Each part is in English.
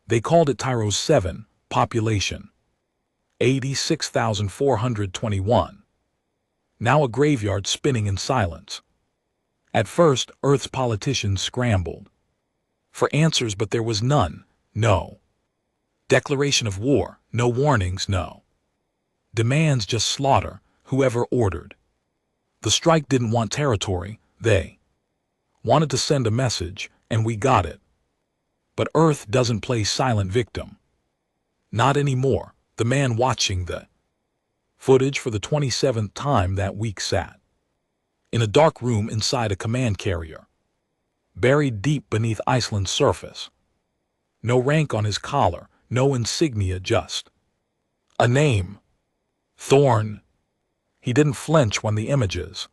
They called it Tyros 7, population 86,421. Now a graveyard spinning in silence. At first, Earth's politicians scrambled for answers, but there was none. No declaration of war, no warnings, no demands, just slaughter, whoever ordered. The strike didn't want territory, they wanted to send a message, and we got it. But Earth doesn't play silent victim. Not anymore. The man watching the footage for the 27th time that week sat in a dark room inside a command carrier, buried deep beneath Iceland's surface. No rank on his collar, no insignia, just a name. Thorn. He didn't flinch when the images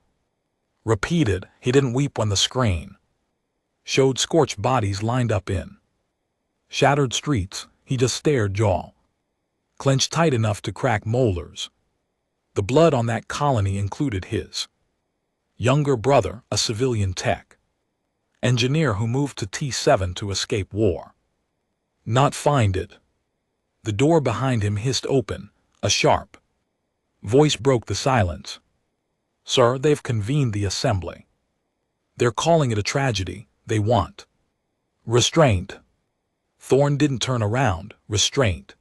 repeated. He didn't weep when the screen showed scorched bodies lined up in shattered streets. He just stared, jaw clenched tight enough to crack molars. The blood on that colony included his younger brother, a civilian tech engineer who moved to T7 to escape war. Not find it. The door behind him hissed open. A sharp voice broke the silence. Sir, they've convened the assembly. They're calling it a tragedy. They want restraint. Thorn didn't turn around. Restraint.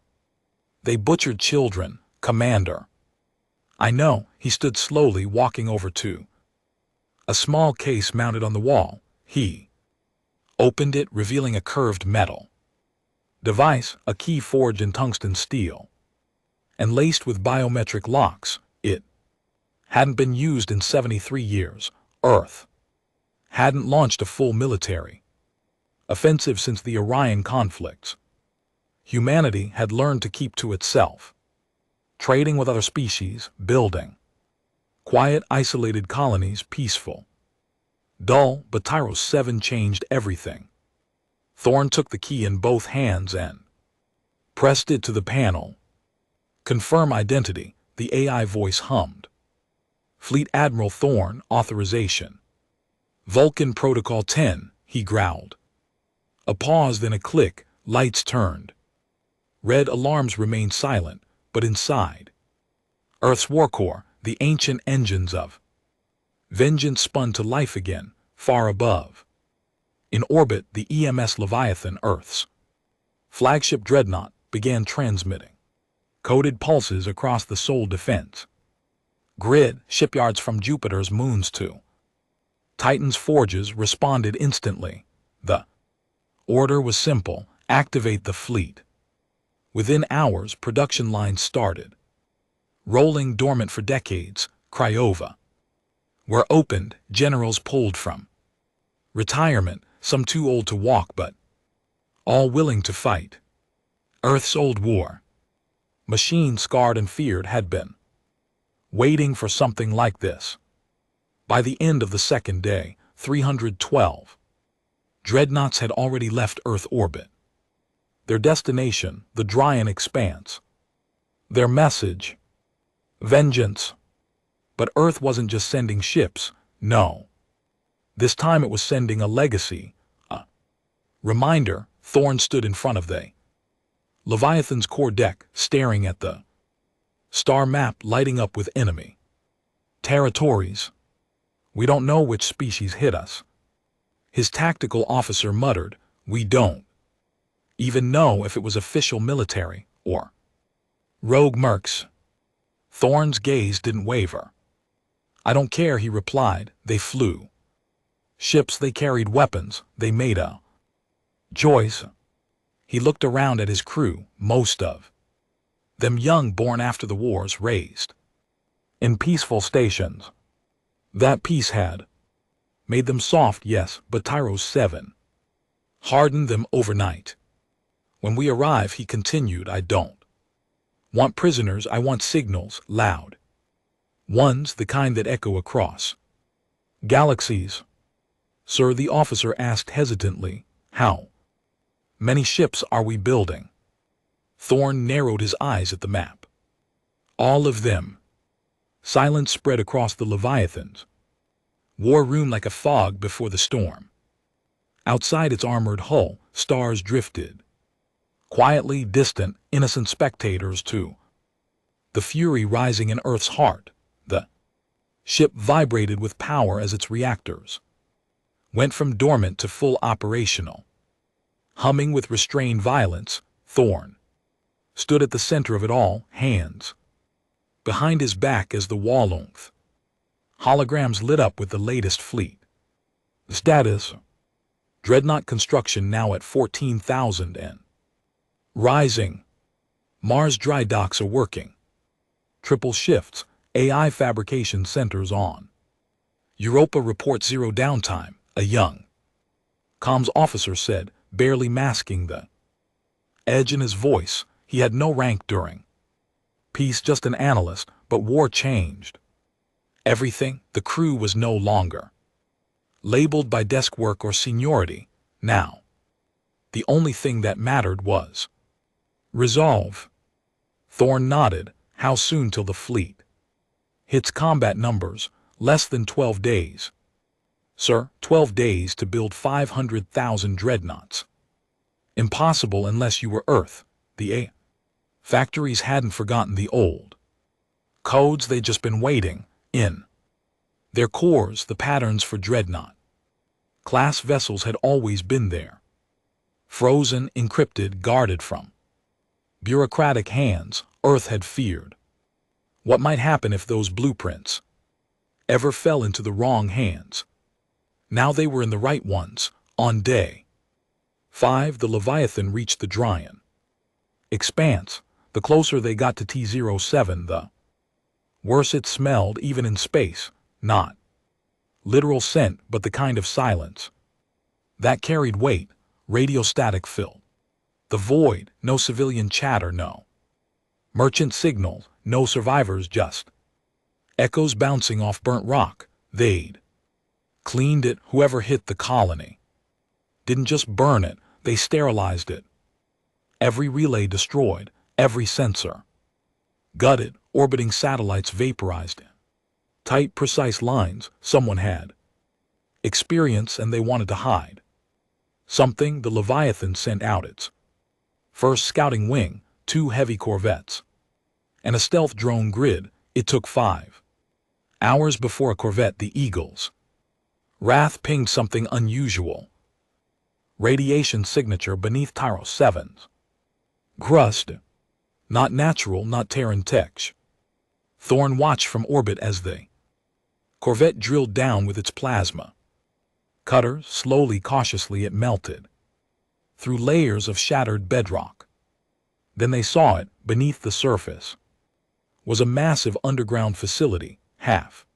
They butchered children, Commander. I know. He stood slowly, walking over to a small case mounted on the wall. He opened it, revealing a curved metal device, a key forged in tungsten steel and laced with biometric locks. It hadn't been used in 73 years. Earth hadn't launched a full military offensive since the Orion conflicts. Humanity had learned to keep to itself, trading with other species, building quiet, isolated colonies, peaceful, dull, but Tyros 7 changed everything. Thorn took the key in both hands and pressed it to the panel. Confirm identity, the AI voice hummed. Fleet Admiral Thorn, authorization. Vulcan Protocol 10, he growled. A pause, then a click, lights turned. Red alarms remained silent, but inside Earth's war core, the ancient engines of vengeance spun to life again, far above. In orbit, the EMS Leviathan, Earth's flagship Dreadnought, began transmitting coded pulses across the Sol defense grid. Shipyards from Jupiter's moons to Titan's forges responded instantly. The order was simple: activate the fleet. Within hours, production lines started rolling, dormant for decades. Cryova were opened, generals pulled from retirement, some too old to walk but all willing to fight. Earth's old war machine, scarred and feared, had been waiting for something like this. By the end of the second day, 312 dreadnoughts had already left Earth orbit. Their destination, the Dryan expanse. Their message, vengeance. But Earth wasn't just sending ships, no. This time it was sending a legacy, a reminder. Thorn stood in front of the Leviathan's core deck, staring at the star map lighting up with enemy territories. We don't know which species hit us. His tactical officer muttered, we don't even know if it was official military or rogue mercs. Thorn's gaze didn't waver. I don't care, he replied. They flew ships, they carried weapons, they made a choice. He looked around at his crew, most of them young, born after the wars, raised in peaceful stations. That peace had made them soft, yes, but Tyros 7 hardened them overnight. When we arrive, he continued, I don't want prisoners, I want signals, loud ones, the kind that echo across galaxies. Sir, the officer asked hesitantly, how many ships are we building? Thorn narrowed his eyes at the map. All of them. Silence spread across the Leviathans. War room like a fog before the storm. Outside its armored hull, stars drifted Quietly distant, innocent spectators too. The fury rising in Earth's heart. The ship vibrated with power as its reactors went from dormant to full operational. Humming with restrained violence, Thorn stood at the center of it all, hands behind his back as the wall length. Holograms lit up with the latest fleet. Status: Dreadnought construction now at 14,000 and rising. Mars dry docks are working. Triple shifts, AI fabrication centers on. Europa reports zero downtime, a young comms officer said, barely masking the edge in his voice. He had no rank during peace, just an analyst, but war changed everything. The crew was no longer labeled by desk work or seniority. Now, the only thing that mattered was resolve. Thorn nodded. How soon till the fleet hits combat numbers? Less than 12 days. Sir, 12 days to build 500,000 dreadnoughts. Impossible unless you were Earth. The A factories hadn't forgotten the old codes. They'd just been waiting in their cores. The patterns for dreadnought class vessels had always been there. Frozen, encrypted, guarded from bureaucratic hands. Earth had feared what might happen if those blueprints ever fell into the wrong hands. Now they were in the right ones. On day 5, the Leviathan reached the Dryan expanse. The closer they got to T-07, the worse it smelled, even in space. Not literal scent, but the kind of silence that carried weight. Radiostatic filled the void. No civilian chatter, no merchant signals, no survivors, just echoes bouncing off burnt rock. They'd cleaned it. Whoever hit the colony didn't just burn it, they sterilized it. Every relay destroyed, every sensor gutted, orbiting satellites vaporized in tight, precise lines. Someone had experience and they wanted to hide something. The Leviathan sent out its first scouting wing, 2 heavy corvettes, and a stealth drone grid. It took 5 hours before a corvette, the Eagle's wrath, pinged something unusual. Radiation signature beneath Tyro 7's crust. Not natural, not Terran tech. Thorn watched from orbit as the corvette drilled down with its plasma cutters. Slowly, cautiously, it melted through layers of shattered bedrock. Then they saw it. Beneath the surface was a massive underground facility, half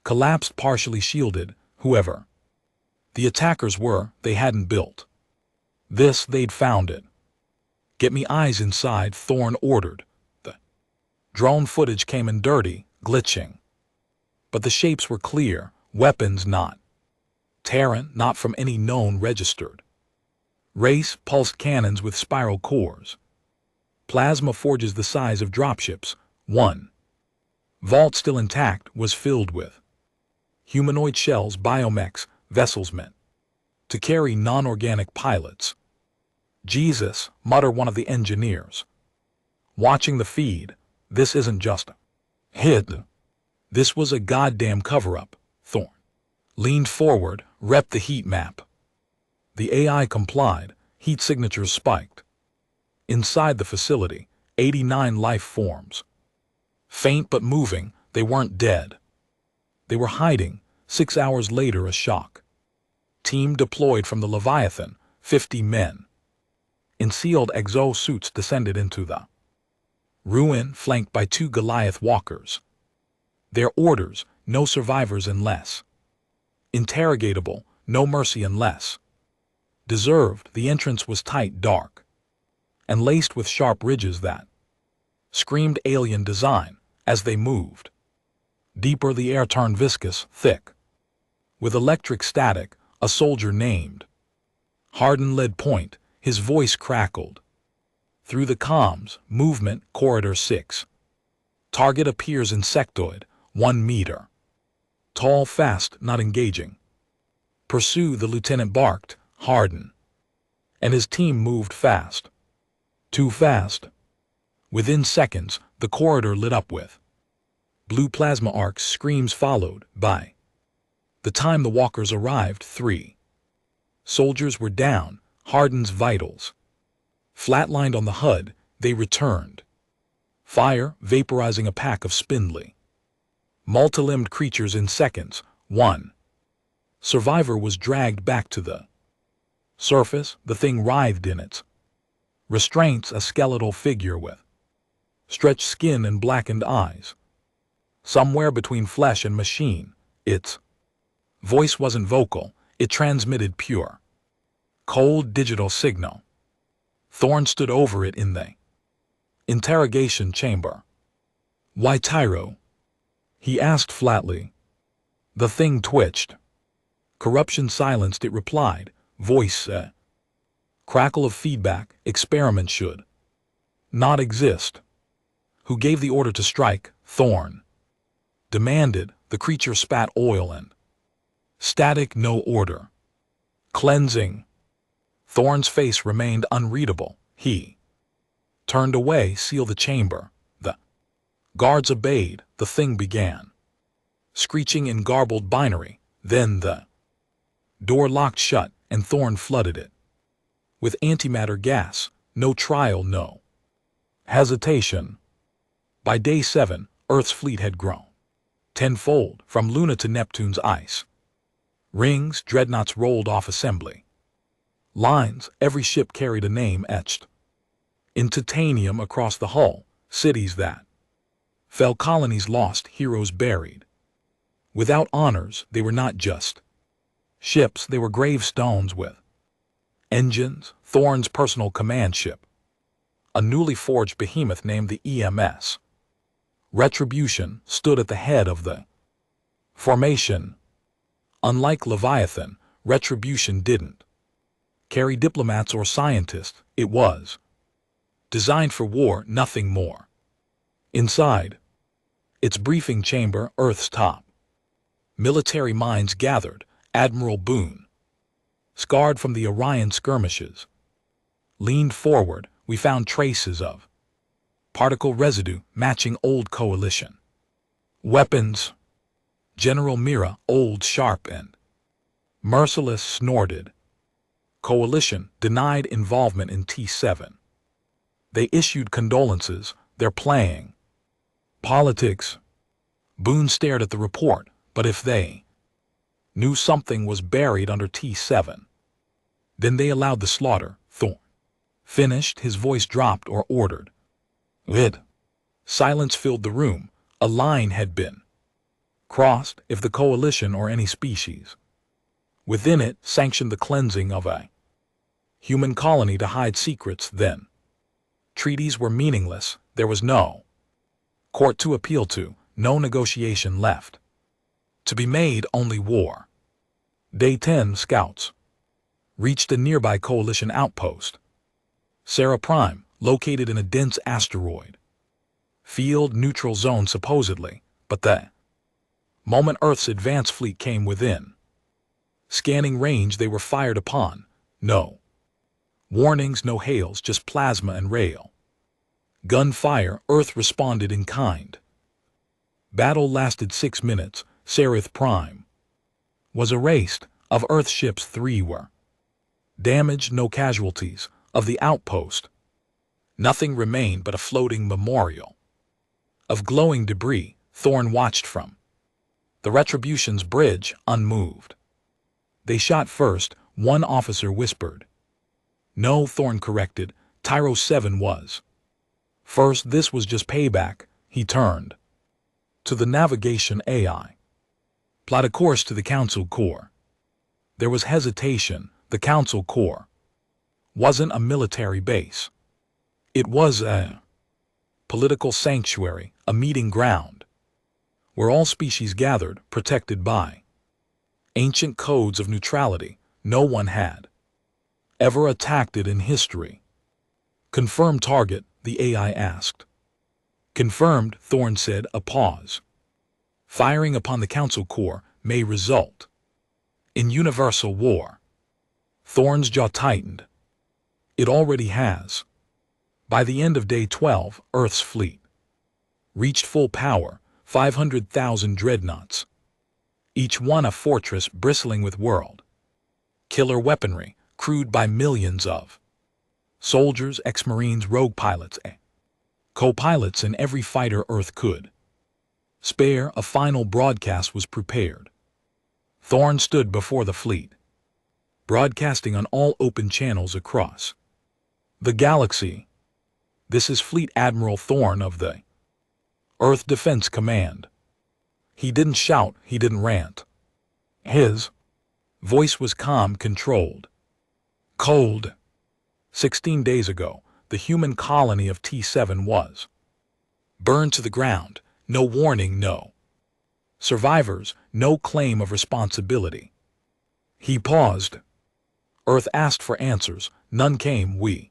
collapsed, partially shielded. Whoever the attackers were, they hadn't built this, they'd found it. Get me eyes inside, Thorn ordered. The drone footage came in dirty, glitching. But the shapes were clear, weapons not Terran, not from any known registered race. Pulsed cannons with spiral cores. Plasma forges the size of dropships. One vault, still intact, was filled with humanoid shells, biomechs, vessels meant to carry non-organic pilots. Jesus, muttered one of the engineers, watching the feed. This isn't just a hit. This was a goddamn cover-up. Thorn leaned forward, repped the heat map. The AI complied. Heat signatures spiked. Inside the facility, 89 life forms. Faint but moving, they weren't dead. They were hiding. 6 hours later, a shock team deployed from the Leviathan, 50 men in sealed exosuits descended into the ruin, flanked by 2 Goliath walkers. Their orders: no survivors unless interrogatable, no mercy unless deserved. The entrance was tight, dark, and laced with sharp ridges that screamed alien design. As they moved deeper, the air turned viscous, thick with electric static. A soldier named Harden led point. His voice crackled through the comms. Movement, corridor 6. Target appears insectoid, 1 meter tall, fast, not engaging. Pursue, the lieutenant barked. Harden and his team moved fast. Too fast. Within seconds, the corridor lit up with blue plasma arcs, screams followed by. The time the walkers arrived, 3 soldiers were down, Harden's vitals flatlined on the HUD. They returned. Fire vaporizing a pack of spindly, multi-limbed creatures in seconds. 1 survivor was dragged back to the surface. The thing writhed in its restraints, a skeletal figure with stretched skin and blackened eyes. Somewhere between flesh and machine, its voice wasn't vocal, it transmitted pure, cold digital signal. Thorn stood over it in the interrogation chamber. "Why, Tyro?" he asked flatly. The thing twitched. Corruption silenced, it replied, voice crackle of feedback. Experiment should not exist. Who gave the order to strike? Thorn demanded. The creature spat oil and static. No order. Cleansing. Thorn's face remained unreadable. He turned away. Seal the chamber. The guards obeyed. The thing began screeching in garbled binary. Then the door locked shut, and Thorn flooded it with antimatter gas. No trial, no hesitation. By day 7, Earth's fleet had grown tenfold, from Luna to Neptune's ice rings. Dreadnoughts rolled off assembly lines. Every ship carried a name etched in titanium across the hull. Cities that fell, colonies lost, heroes buried without honors. They were not just ships, they were gravestones with engines. Thorn's personal command ship, a newly forged behemoth named the EMS Retribution, stood at the head of the formation. Unlike Leviathan, Retribution didn't carry diplomats or scientists. It was designed for war, nothing more. Inside its briefing chamber, Earth's top military minds gathered. Admiral Boone, scarred from the Orion skirmishes, leaned forward. "We found traces of particle residue matching old coalition weapons." General Mira, old, sharp, and merciless, snorted. "Coalition denied involvement in T7. They issued condolences. They're playing politics." Boone stared at the report. "But if they knew something was buried under T7, then they allowed the slaughter." Thorn finished. His voice dropped. "Or ordered it." Silence filled the room. A line had been crossed. If the coalition or any species within it sanctioned the cleansing of a human colony to hide secrets, then treaties were meaningless. There was no court to appeal to, no negotiation left to be made, only war. Day 10, scouts reached a nearby coalition outpost, Sarah Prime, located in a dense asteroid field neutral zone supposedly, but the moment Earth's advance fleet came within scanning range, they were fired upon. No warnings, no hails, just plasma and rail gunfire. Earth responded in kind. Battle lasted 6 minutes. Seraph Prime was erased. Of Earth's ships, 3 were damaged, no casualties. Of the outpost, nothing remained but a floating memorial of glowing debris. Thorn watched from the Retribution's bridge, unmoved. "They shot first," one officer whispered. "No," Thorn corrected. "Tyro 7 was first. This was just payback." He turned to the navigation AI. "Plot a course to the Council Core." There was hesitation. The Council Core wasn't a military base. It was a political sanctuary, a meeting ground, where all species gathered, protected by ancient codes of neutrality. No one had ever attacked it in history. "Confirmed target?" the AI asked. "Confirmed," Thorn said. A pause. "Firing upon the Council Core may result in universal war." Thorn's jaw tightened. "It already has." By the end of day 12, Earth's fleet reached full power, 500,000 dreadnoughts, each one a fortress bristling with killer weaponry, crewed by millions of soldiers, ex-marines, rogue pilots, co-pilots in every fighter Earth could spare. A final broadcast was prepared. Thorn stood before the fleet, broadcasting on all open channels across the galaxy. "This is Fleet Admiral Thorn of the Earth Defense Command." He didn't shout, he didn't rant. His voice was calm, controlled, cold. 16 days ago, the human colony of T7 was burned to the ground. No warning, no survivors, no claim of responsibility. He paused. Earth asked for answers. None came. We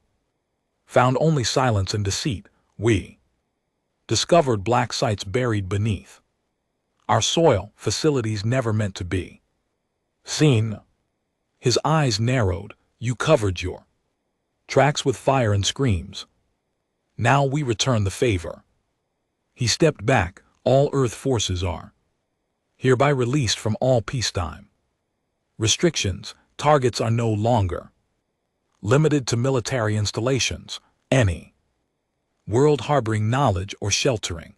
found only silence and deceit. We discovered black sites buried beneath our soil, facilities never meant to be seen. His eyes narrowed. You covered your tracks with fire and screams. Now we return the favor. He stepped back. All Earth forces are hereby released from all peacetime restrictions. Targets are no longer limited to military installations. Any world harboring knowledge or sheltering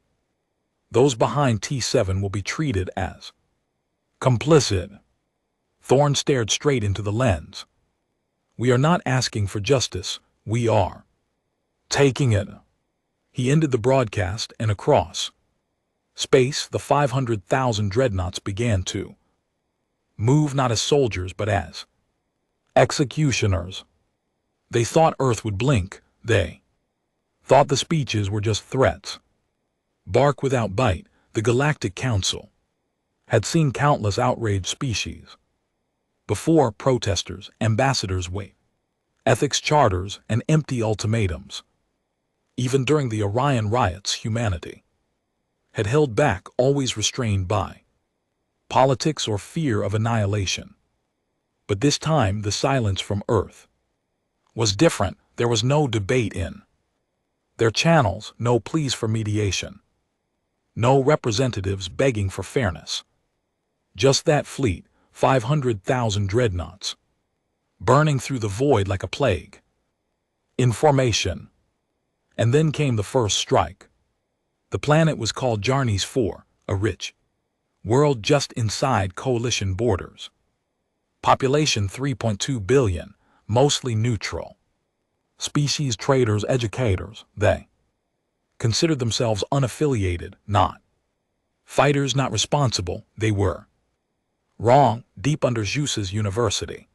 those behind T7 will be treated as complicit. Thorn stared straight into the lens. We are not asking for justice, we are taking it. He ended the broadcast, and across space the 500,000 dreadnoughts began to move, not as soldiers but as executioners. They thought Earth would blink. They thought the speeches were just threats. Bark without bite. The Galactic Council had seen countless outraged species before. Protesters, ambassadors wait, ethics charters, and empty ultimatums. Even during the Orion riots, humanity had held back, always restrained by politics or fear of annihilation. But this time the silence from Earth was different. There was no debate in their channels, no pleas for mediation, no representatives begging for fairness. Just that fleet, 500,000 dreadnoughts, burning through the void like a plague. In formation. And then came the first strike. The planet was called Jarnes 4, a rich world just inside coalition borders. Population 3.2 billion, mostly neutral. Species, traders, educators. They considered themselves unaffiliated, not fighters, not responsible. They were wrong. Deep under Zeus's university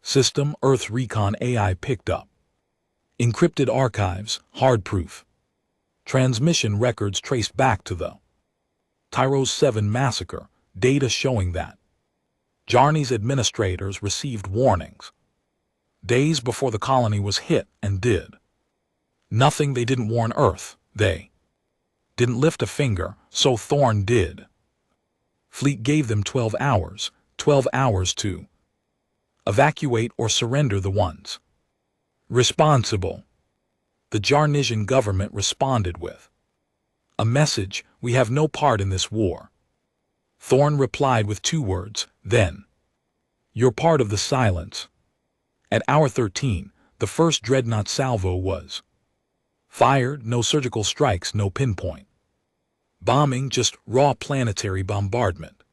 system, Earth Recon AI picked up encrypted archives, hard proof transmission records traced back to the Tyros 7 massacre, data showing that Jarnes administrators received warnings days before the colony was hit and did nothing. They didn't warn Earth. They didn't lift a finger, so Thorn did. Fleet gave them 12 hours to evacuate or surrender the ones responsible. The Jarnesian government responded with a message: we have no part in this war. Thorn replied with 2 words, then. You're part of the silence. At hour 13, the first dreadnought salvo was fired. No surgical strikes, no pinpoint bombing, just raw planetary bombardment.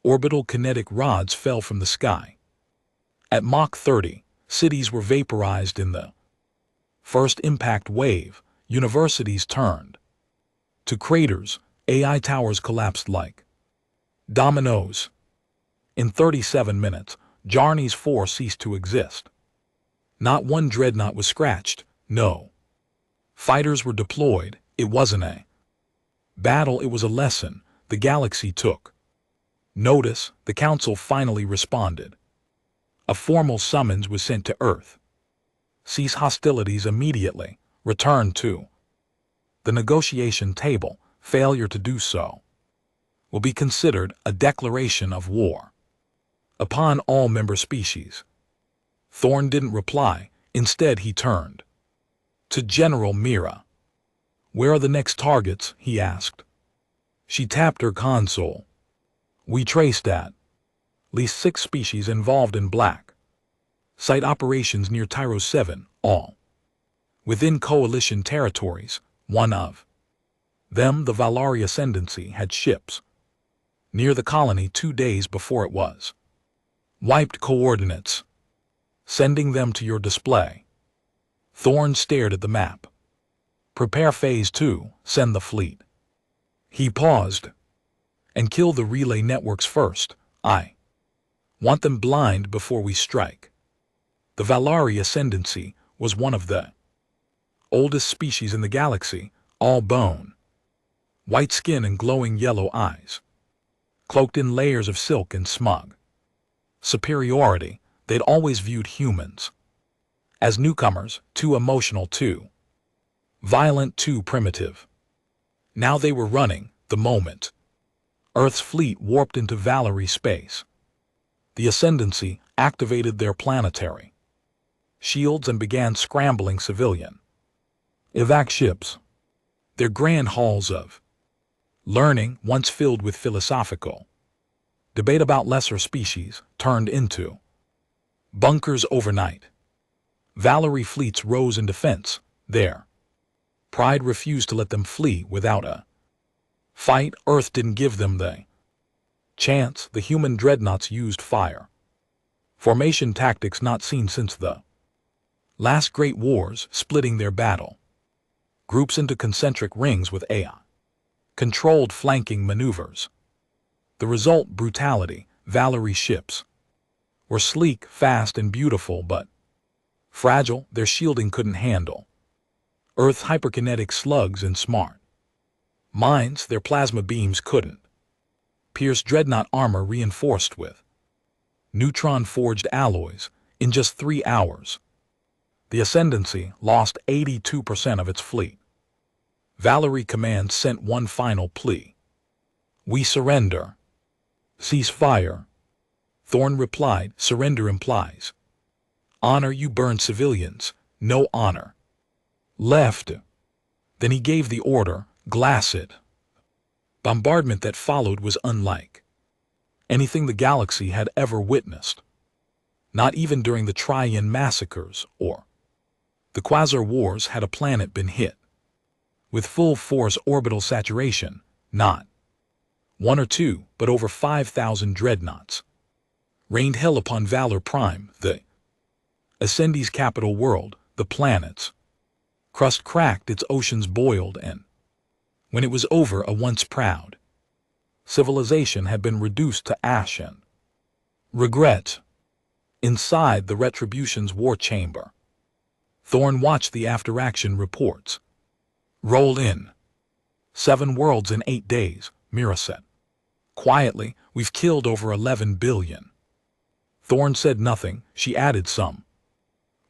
Orbital kinetic rods fell from the sky. At Mach 30, cities were vaporized in the first impact wave. Universities turned to craters. AI towers collapsed like dominoes. In 37 minutes, Jarnes 4 ceased to exist. Not one dreadnought was scratched. No fighters were deployed. It wasn't a battle, it was a lesson. The galaxy took notice. The Council finally responded. A formal summons was sent to Earth. Cease hostilities immediately. Return to the negotiation table. Failure to do so will be considered a declaration of war upon all member species. Thorn didn't reply. Instead, he turned To General Mira. "Where are the next targets?" he asked. She tapped her console. "We traced at least 6 species involved in black site operations near Tyro 7, all within coalition territories. One of them, the Valari Ascendancy, had ships near the colony 2 days before it was wiped. Coordinates. Sending them to your display." Thorn stared at the map. "Prepare Phase 2, send the fleet." He paused. "And kill the relay networks first. I want them blind before we strike." The Valari Ascendancy was one of the oldest species in the galaxy, all bone, white skin and glowing yellow eyes, cloaked in layers of silk and smug superiority. They'd always viewed humans as newcomers, too emotional, too violent, too primitive. Now they were running the moment Earth's fleet warped into Valari space. The Ascendancy activated their planetary shields and began scrambling civilian evac ships. Their grand halls of learning, once filled with philosophical debate about lesser species, turned into bunkers overnight. Valari fleets rose in defense. Their pride refused to let them flee without a fight. Earth didn't give them the chance. The human dreadnoughts used fire formation tactics not seen since the last great wars, splitting their battle groups into concentric rings with AI-controlled flanking maneuvers. The result, brutality. Valari ships were sleek, fast, and beautiful, but fragile. Their shielding couldn't handle Earth's hyperkinetic slugs and smart mines. Their plasma beams couldn't pierce dreadnought armor reinforced with neutron-forged alloys. In just 3 hours, the Ascendancy lost 82% of its fleet. Valari Command sent one final plea. "We surrender. Cease fire." Thorn replied, "Surrender implies honor. You burn civilians. No honor left." Then he gave the order. Glassed bombardment that followed was unlike anything the galaxy had ever witnessed. Not even during the Trian massacres or the Quasar Wars had a planet been hit with full force orbital saturation. Not 1 or 2, but over 5,000 dreadnoughts rained hell upon Valor Prime, the Ascendi's capital world. The planet's crust cracked, its oceans boiled, and when it was over, a once proud civilization had been reduced to ash and regret. Inside the Retribution's war chamber, Thorn watched the after-action reports roll in. 7 worlds in 8 days, Mira said quietly. "We've killed over 11 billion. Thorn said nothing. She added some.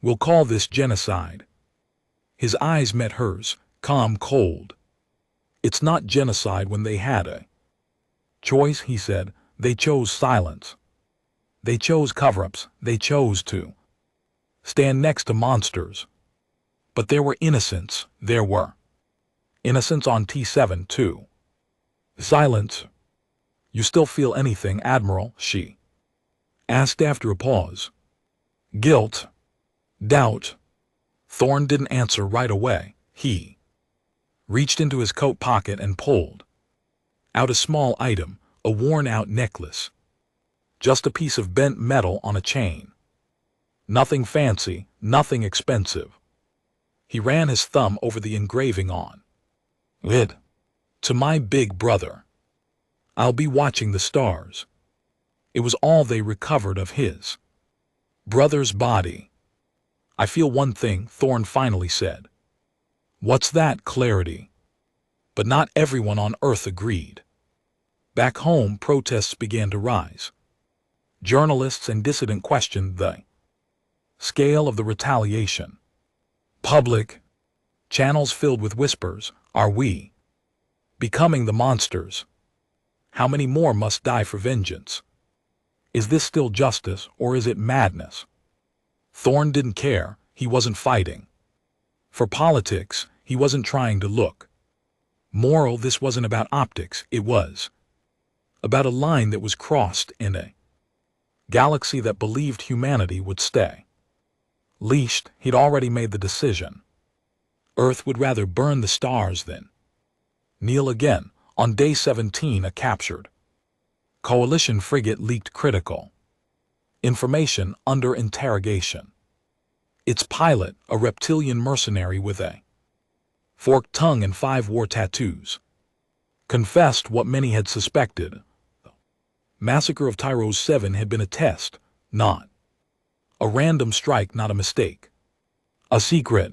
"We'll call this genocide." His eyes met hers, calm, cold. "It's not genocide when they had a choice," he said. "They chose silence. They chose cover-ups. They chose to stand next to monsters. But there were innocents. There were innocents on T7 too." "Silence. You still feel anything, Admiral?" she asked after a pause. "Guilt. Doubt." Thorn didn't answer right away. He reached into his coat pocket and pulled out a small item, a worn-out necklace. Just a piece of bent metal on a chain. Nothing fancy, nothing expensive. He ran his thumb over the engraving on it. "To my big brother. I'll be watching the stars." It was all they recovered of his brother's body. "I feel one thing," Thorn finally said. "What's that?" Clarity. But not everyone on Earth agreed. Back home, protests began to rise. Journalists and dissidents questioned the scale of the retaliation. Public channels filled with whispers. "Are we becoming the monsters? How many more must die for vengeance? Is this still justice, or is it madness?" Thorn didn't care. He wasn't fighting For politics, he wasn't trying to look moral. This wasn't about optics, it was about a line that was crossed in a galaxy that believed humanity would stay leashed. He'd already made the decision. Earth would rather burn the stars than kneel again. On day 17, a captured coalition frigate leaked critical information under interrogation. Its pilot, a reptilian mercenary with a forked tongue and 5 war tattoos, confessed what many had suspected. The massacre of Tyros 7 had been a test, not a random strike, not a mistake. A secret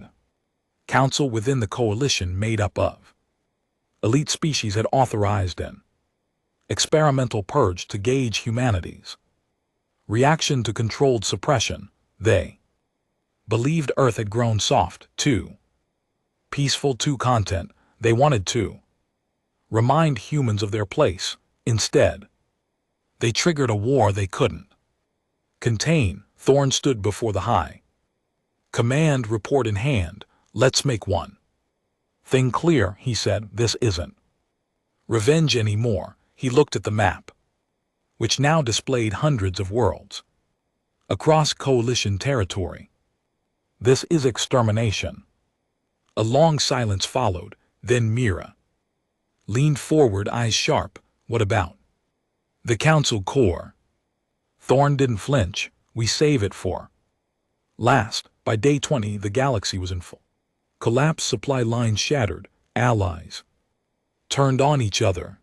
council within the coalition made up of elite species had authorized an experimental purge to gauge humanity's reaction to controlled suppression. They believed Earth had grown soft, too peaceful, too content. They wanted to remind humans of their place. Instead, they triggered a war they couldn't contain. Thorn stood before the high command, report in hand. Let's make one thing clear, he said. This isn't revenge anymore. He looked at the map, which now displayed hundreds of worlds across coalition territory. This is extermination. A long silence followed. Then Mira leaned forward, eyes sharp. What about the Council Core? Thorn didn't flinch. We save it for last. By day 20, the galaxy was in full collapse. Supply lines shattered. Allies turned on each other.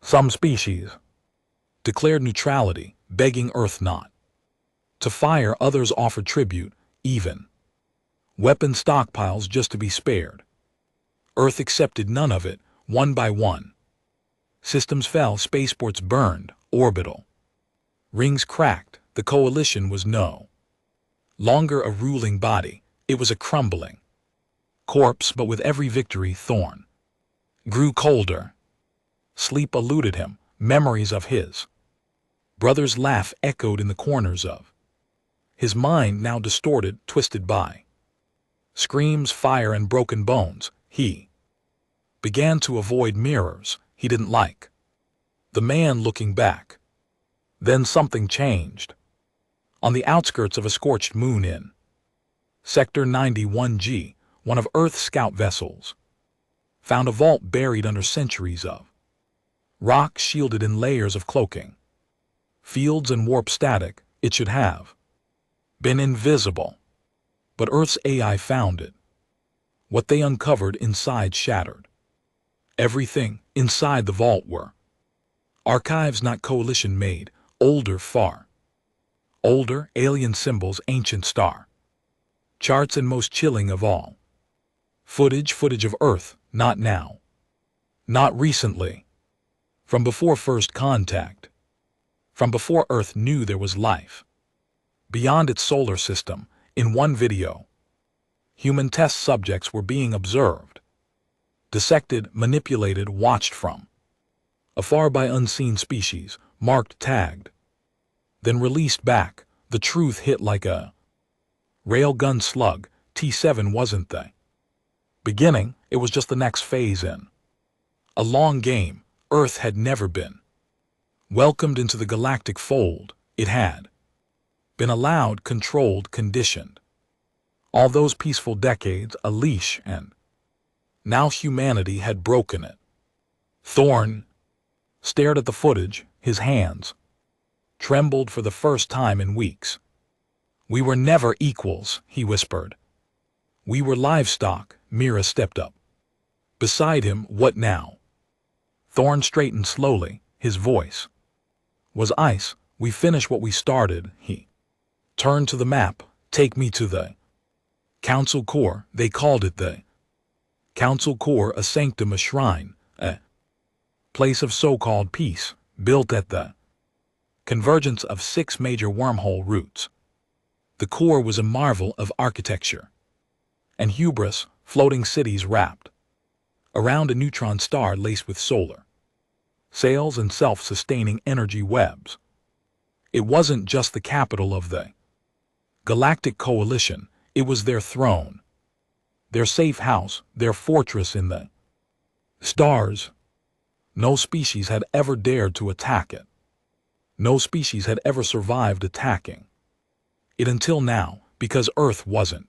Some species declared neutrality, begging Earth not to fire. Others offered tribute, even weapon stockpiles just to be spared. Earth accepted none of it. One by one, systems fell, spaceports burned, orbital rings cracked. The coalition was no longer a ruling body. It was a crumbling corpse. But with every victory, Thorn grew colder. Sleep eluded him. Memories of his brother's laugh echoed in the corners of his mind, now distorted, twisted by screams, fire, and broken bones. He began to avoid mirrors. He didn't like the man looking back. Then something changed. On the outskirts of a scorched moon in Sector 91G, one of Earth's scout vessels found a vault buried under centuries of rock, shielded in layers of cloaking fields and warp static. It should have been invisible, but Earth's AI found it. What they uncovered inside shattered everything. Inside the vault were archives not coalition made, older, far older, alien symbols, ancient star charts, and most chilling of all, footage of Earth, not now, not recently, from before first contact, from before Earth knew there was life beyond its solar system. In one video, human test subjects were being observed, dissected, manipulated, watched from afar by unseen species, marked, tagged, then released back. The truth hit like a railgun slug. T7 wasn't the beginning, it was just the next phase in a long game. Earth had never been welcomed into the galactic fold. It had been allowed, controlled, conditioned. All those peaceful decades, a leash, and now humanity had broken it. Thorn stared at the footage. His hands trembled for the first time in weeks. We were never equals, he whispered. We were livestock. Mira stepped up beside him. What now? Thorn straightened slowly. His voice was ice. We finish what we started. He turned to the map. Take me to the Council Core. They called it the Council Core, a sanctum, a shrine, a place of so-called peace, built at the convergence of 6 major wormhole routes. The core was a marvel of architecture and hubris, floating cities wrapped around a neutron star laced with solar sails and self-sustaining energy webs. It wasn't just the capital of the Galactic Coalition, it was their throne. Their safe house, their fortress in the stars. No species had ever dared to attack it. No species had ever survived attacking it until now, because Earth wasn't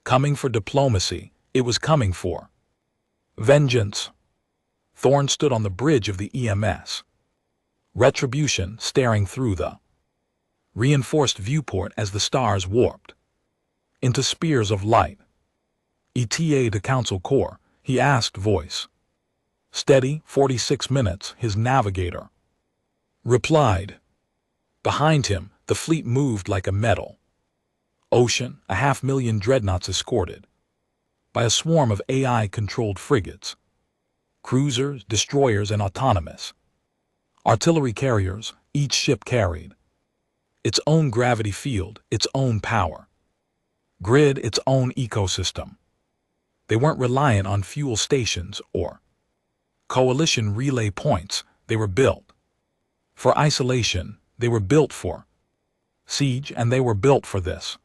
coming for diplomacy, it was coming for vengeance. Thorn stood on the bridge of the EMS. Retribution staring through the reinforced viewport as the stars warped into spears of light. ETA to Council Core, he asked, voice steady. 46 minutes, his navigator replied. Behind him, the fleet moved like a metal ocean, 500,000 dreadnoughts escorted by a swarm of AI-controlled frigates, cruisers, destroyers, and autonomous artillery carriers. Each ship carried its own gravity field, its own power grid, its own ecosystem. They weren't reliant on fuel stations or coalition relay points. They were built for isolation, they were built for siege, and they were built for this.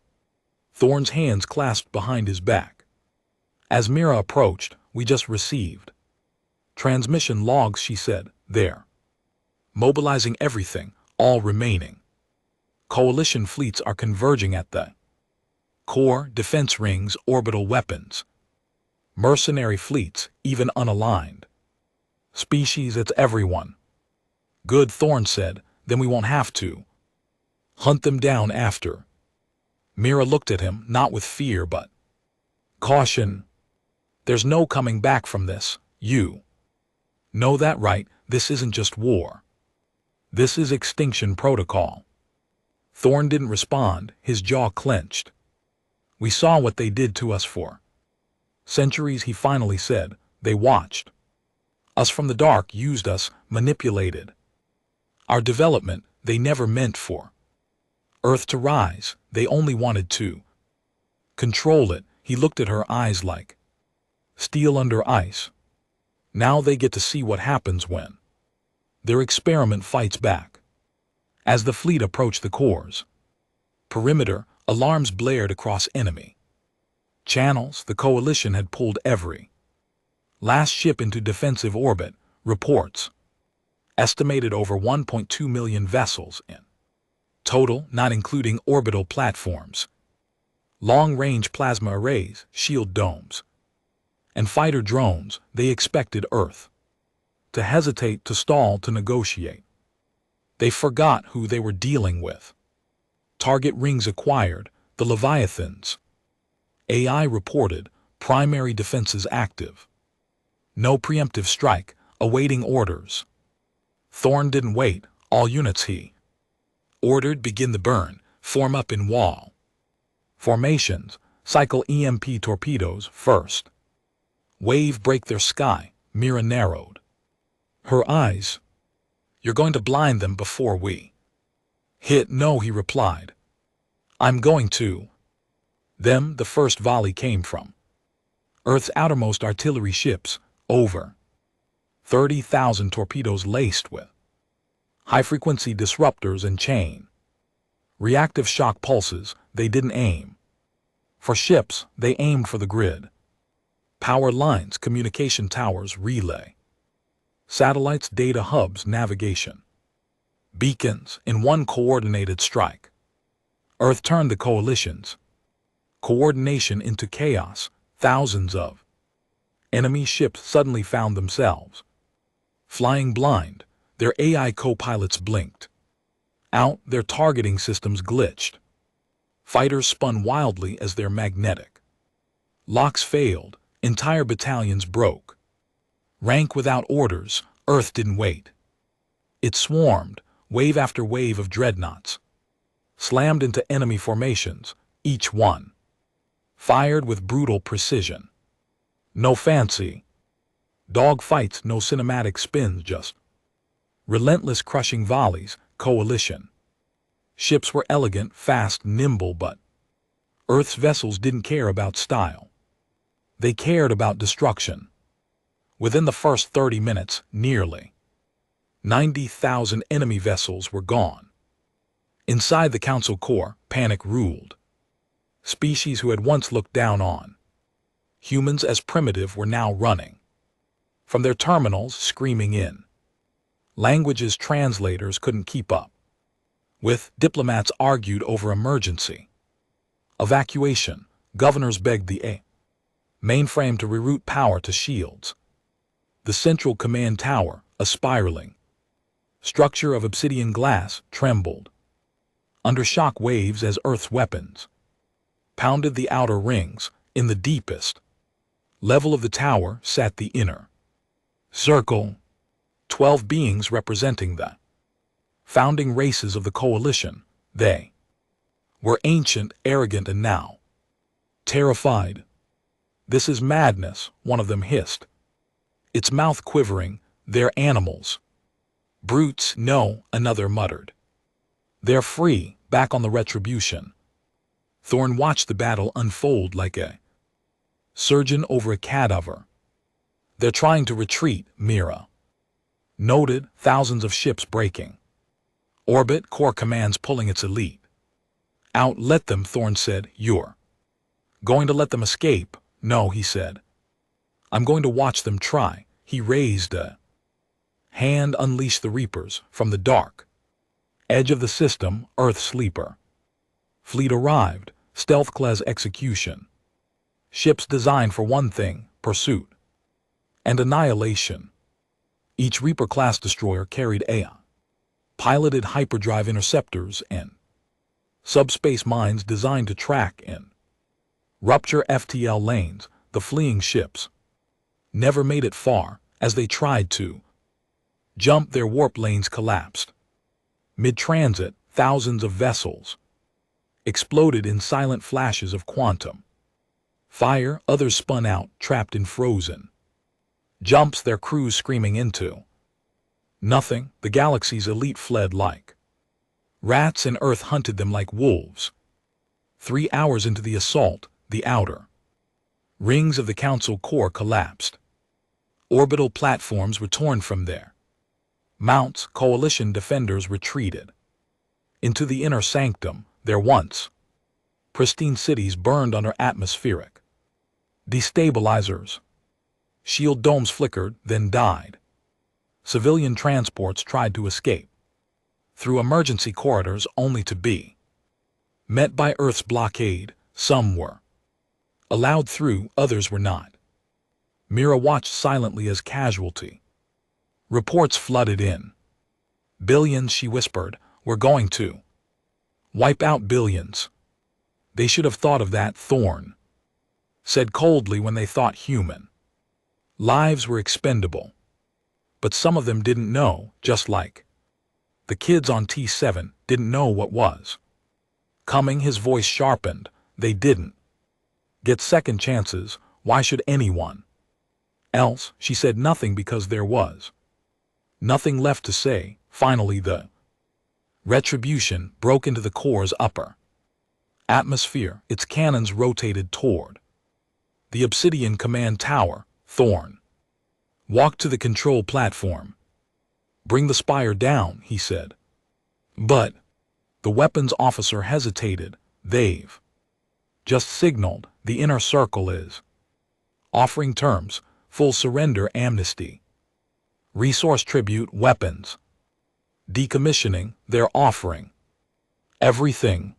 Thorn's hands clasped behind his back. As Mira approached, we just received transmission logs, she said. They're mobilizing everything, all remaining coalition fleets are converging at the core, defense rings, orbital weapons, mercenary fleets, even unaligned species. It's everyone. Good, Thorn said. Then we won't have to hunt them down after. Mira looked at him, not with fear but caution. There's no coming back from this. You know that, right? This isn't just war. This is extinction protocol. Thorn didn't respond, his jaw clenched. We saw what they did to us for centuries, he finally said. They watched us from the dark, used us, manipulated our development. They never meant for Earth to rise. They only wanted to control it. He looked at her, eyes like steel under ice. Now they get to see what happens when their experiment fights back. As the fleet approached the core's perimeter, alarms blared across enemy channels. The coalition had pulled every last ship into defensive orbit. Reports estimated over 1.2 million vessels in total, not including orbital platforms, long-range plasma arrays, shield domes, and fighter drones. They expected Earth to hesitate, to stall, to negotiate. They forgot who they were dealing with. Target rings acquired, the Leviathans. AI reported, primary defenses active. No preemptive strike, awaiting orders. Thorn didn't wait. All units, he ordered, begin the burn, form up in wall formations, cycle EMP torpedoes first. Wave break their sky. Mira narrowed her eyes. You're going to blind them before we hit? No, he replied. I'm going to them. The first volley came from Earth's outermost artillery ships, over 30,000 torpedoes laced with high-frequency disruptors and chain reactive shock pulses. They didn't aim for ships, they aimed for the grid. Power lines, communication towers, relay satellites, data hubs, navigation beacons. In one coordinated strike, Earth turned the coalition's coordination into chaos. Thousands of enemy ships suddenly found themselves flying blind. Their AI co-pilots blinked out, their targeting systems glitched. Fighters spun wildly as their magnetic locks failed. Entire battalions broke rank without orders. Earth didn't wait. It swarmed, wave after wave of dreadnoughts slammed into enemy formations, each one fired with brutal precision. No fancy dogfights, no cinematic spins, just relentless crushing volleys. Coalition ships were elegant, fast, nimble, but Earth's vessels didn't care about style. They cared about destruction. Within the first 30 minutes, nearly 90,000 enemy vessels were gone. Inside the Council core, panic ruled. Species who had once looked down on Humans as primitive were now running from their terminals, screaming in languages translators couldn't keep up with. Diplomats argued over emergency evacuation. Governors begged the mainframe to reroute power to shields. The central command tower, a spiraling structure of obsidian glass, trembled under shock waves as Earth's weapons pounded the outer rings. In the deepest level of the tower sat the inner circle, 12 beings representing the founding races of the coalition. They were ancient, arrogant, and now terrified. "This is madness," one of them hissed, its mouth quivering. "They're animals." "Brutes, no," another muttered. "They're free, back on the retribution." Thorn watched the battle unfold like a surgeon over a cadaver. "They're trying to retreat," Mira noted, thousands of ships breaking orbit, core commands pulling its elite out. "Let them," Thorn said. "You're going to let them escape?" "No," he said. "I'm going to watch them try." He raised a hand. "Unleash the Reapers." From the dark edge of the system, Earth Sleeper fleet arrived, stealth class execution. Ships designed for one thing, pursuit and annihilation. Each Reaper-class destroyer carried piloted hyperdrive interceptors and subspace mines designed to track and rupture FTL lanes. The fleeing ships never made it far. As they tried to jump, their warp lanes collapsed. Mid-transit, thousands of vessels exploded in silent flashes of quantum fire. Others spun out, trapped in frozen jumps, their crews screaming into nothing. The galaxy's elite fled like rats, and Earth hunted them like wolves. 3 hours into the assault, the outer rings of the Council core collapsed. Orbital platforms were torn from their mounts. Coalition defenders retreated into the inner sanctum. Their once pristine cities burned under atmospheric destabilizers. Shield domes flickered, then died. Civilian transports tried to escape through emergency corridors, only to be met by Earth's blockade. Some were allowed through, others were not. Mira watched silently as casualty reports flooded in. "Billions," she whispered. "We're going to wipe out billions." "They should have thought of that," Thorn said coldly. "When they thought human lives were expendable. But some of them didn't know, just like the kids on T7 didn't know what was coming." His voice sharpened. "They didn't get second chances. Why should anyone else?" She said nothing because there was nothing left to say. Finally, the retribution broke into the core's upper atmosphere. Its cannons rotated toward the obsidian command tower. Thorn walked to the control platform. "Bring the spire down," he said. But the weapons officer hesitated. "They've just signaled. The inner circle is offering terms: full surrender, amnesty, resource tribute, weapons decommissioning. They're offering everything."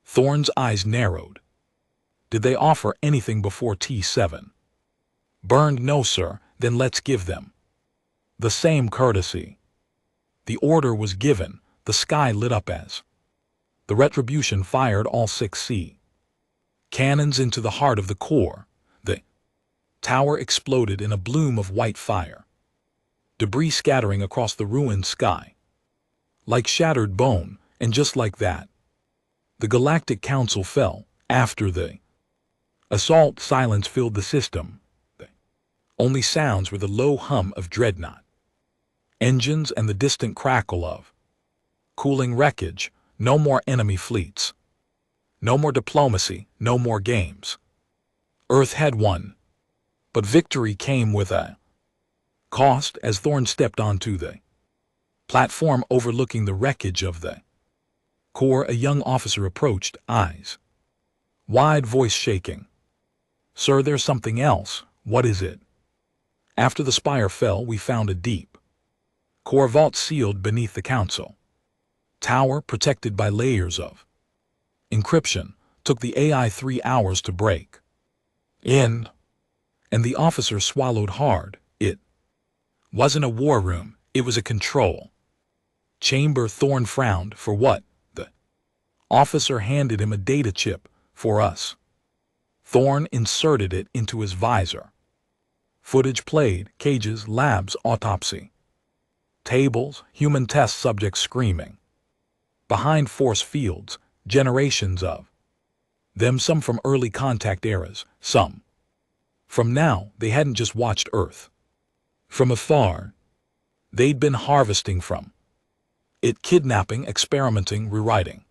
Thorn's eyes narrowed. "Did they offer anything before T7 burned?" "No, sir." "Then let's give them the same courtesy." The order was given. The sky lit up as the retribution fired all 6C cannons into the heart of the core. The tower exploded in a bloom of white fire, debris scattering across the ruined sky like shattered bone. And just like that, the Galactic Council fell. After the assault, silence filled the system. The only sounds were the low hum of Dreadnought engines and the distant crackle of cooling wreckage. No more enemy fleets. No more diplomacy. No more games. Earth had won. But victory came with a cost. As Thorn stepped onto the platform overlooking the wreckage of the core, a young officer approached, eyes wide, voice shaking. Sir, there's something else. What is it? After the spire fell, we found a deep core vault sealed beneath the council tower, protected by layers of encryption. Took the AI 3 hours to break in, and the officer swallowed hard. It wasn't a war room, it was a control chamber. Thorn frowned. For what? The officer handed him a data chip. For us. Thorn inserted it into his visor. Footage played, cages, labs, autopsy tables, human test subjects screaming. Behind force fields, generations of them, some from early contact eras, some from now. They hadn't just watched Earth from afar. They'd been harvesting from it, kidnapping, experimenting, rewriting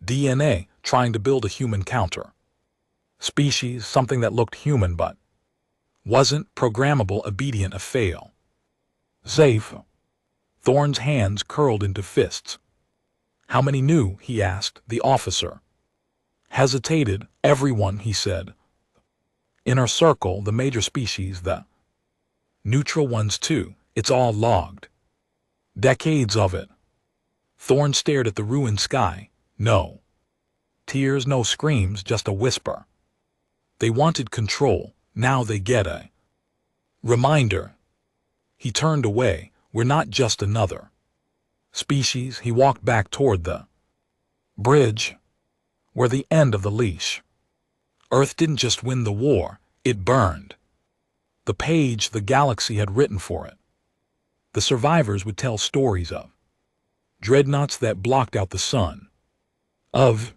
DNA, trying to build a human counter species, something that looked human but wasn't, programmable, obedient, a fail safe. Thorn's hands curled into fists. How many knew? He asked. The officer hesitated. Everyone, he said. Inner circle, the major species, the neutral ones too. It's all logged. Decades of it. Thorn stared at the ruined sky. No tears, no screams, just a whisper. They wanted control. Now they get a reminder. He turned away. We're not just another species. He walked back toward the bridge. We're the end of the leash. Earth didn't just win the war, it burned the page the galaxy had written for it. The survivors would tell stories of dreadnoughts that blocked out the sun, of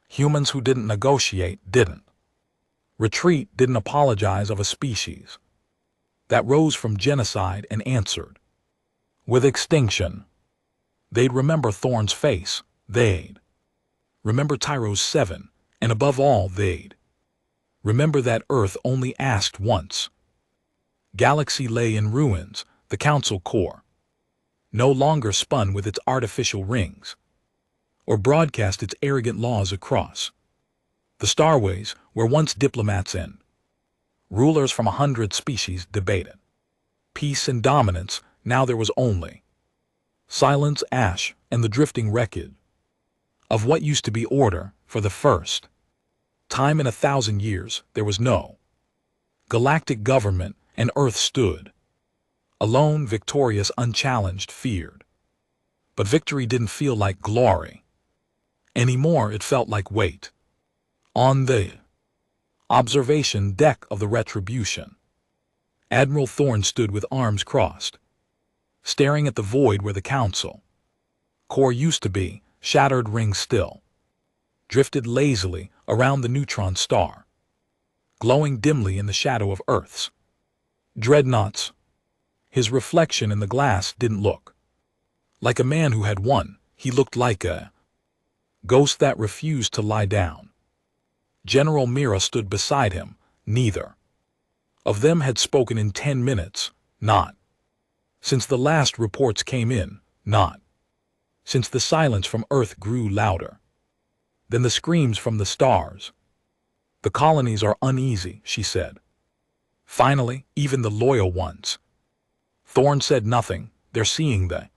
humans who didn't negotiate, didn't retreat, didn't apologize, of a species that rose from genocide and answered with extinction. They'd remember Thorn's face. They'd remember Tyro's 7. And above all, they'd remember that Earth only asked once. Galaxy lay in ruins. The council core no longer spun with its artificial rings or broadcast its arrogant laws across the starways, where once diplomats and rulers from 100 species debated peace and dominance. Now there was only silence, ash, and the drifting wreckage of what used to be order. For the first time in 1,000 years, there was no galactic government, and Earth stood alone, victorious, unchallenged, feared. But victory didn't feel like glory anymore. It felt like weight. On the observation deck of the Retribution, Admiral Thorn stood with arms crossed, staring at the void where the council core used to be. Shattered rings still drifted lazily around the neutron star, glowing dimly in the shadow of Earth's dreadnoughts. His reflection in the glass didn't look like a man who had won. He looked like a ghost that refused to lie down. General Mira stood beside him. Neither of them had spoken in 10 minutes, not since the last reports came in, not since the silence from Earth grew louder than the screams from the stars. The colonies are uneasy, she said. Finally, even the loyal ones. Thorn said nothing. They're seeing the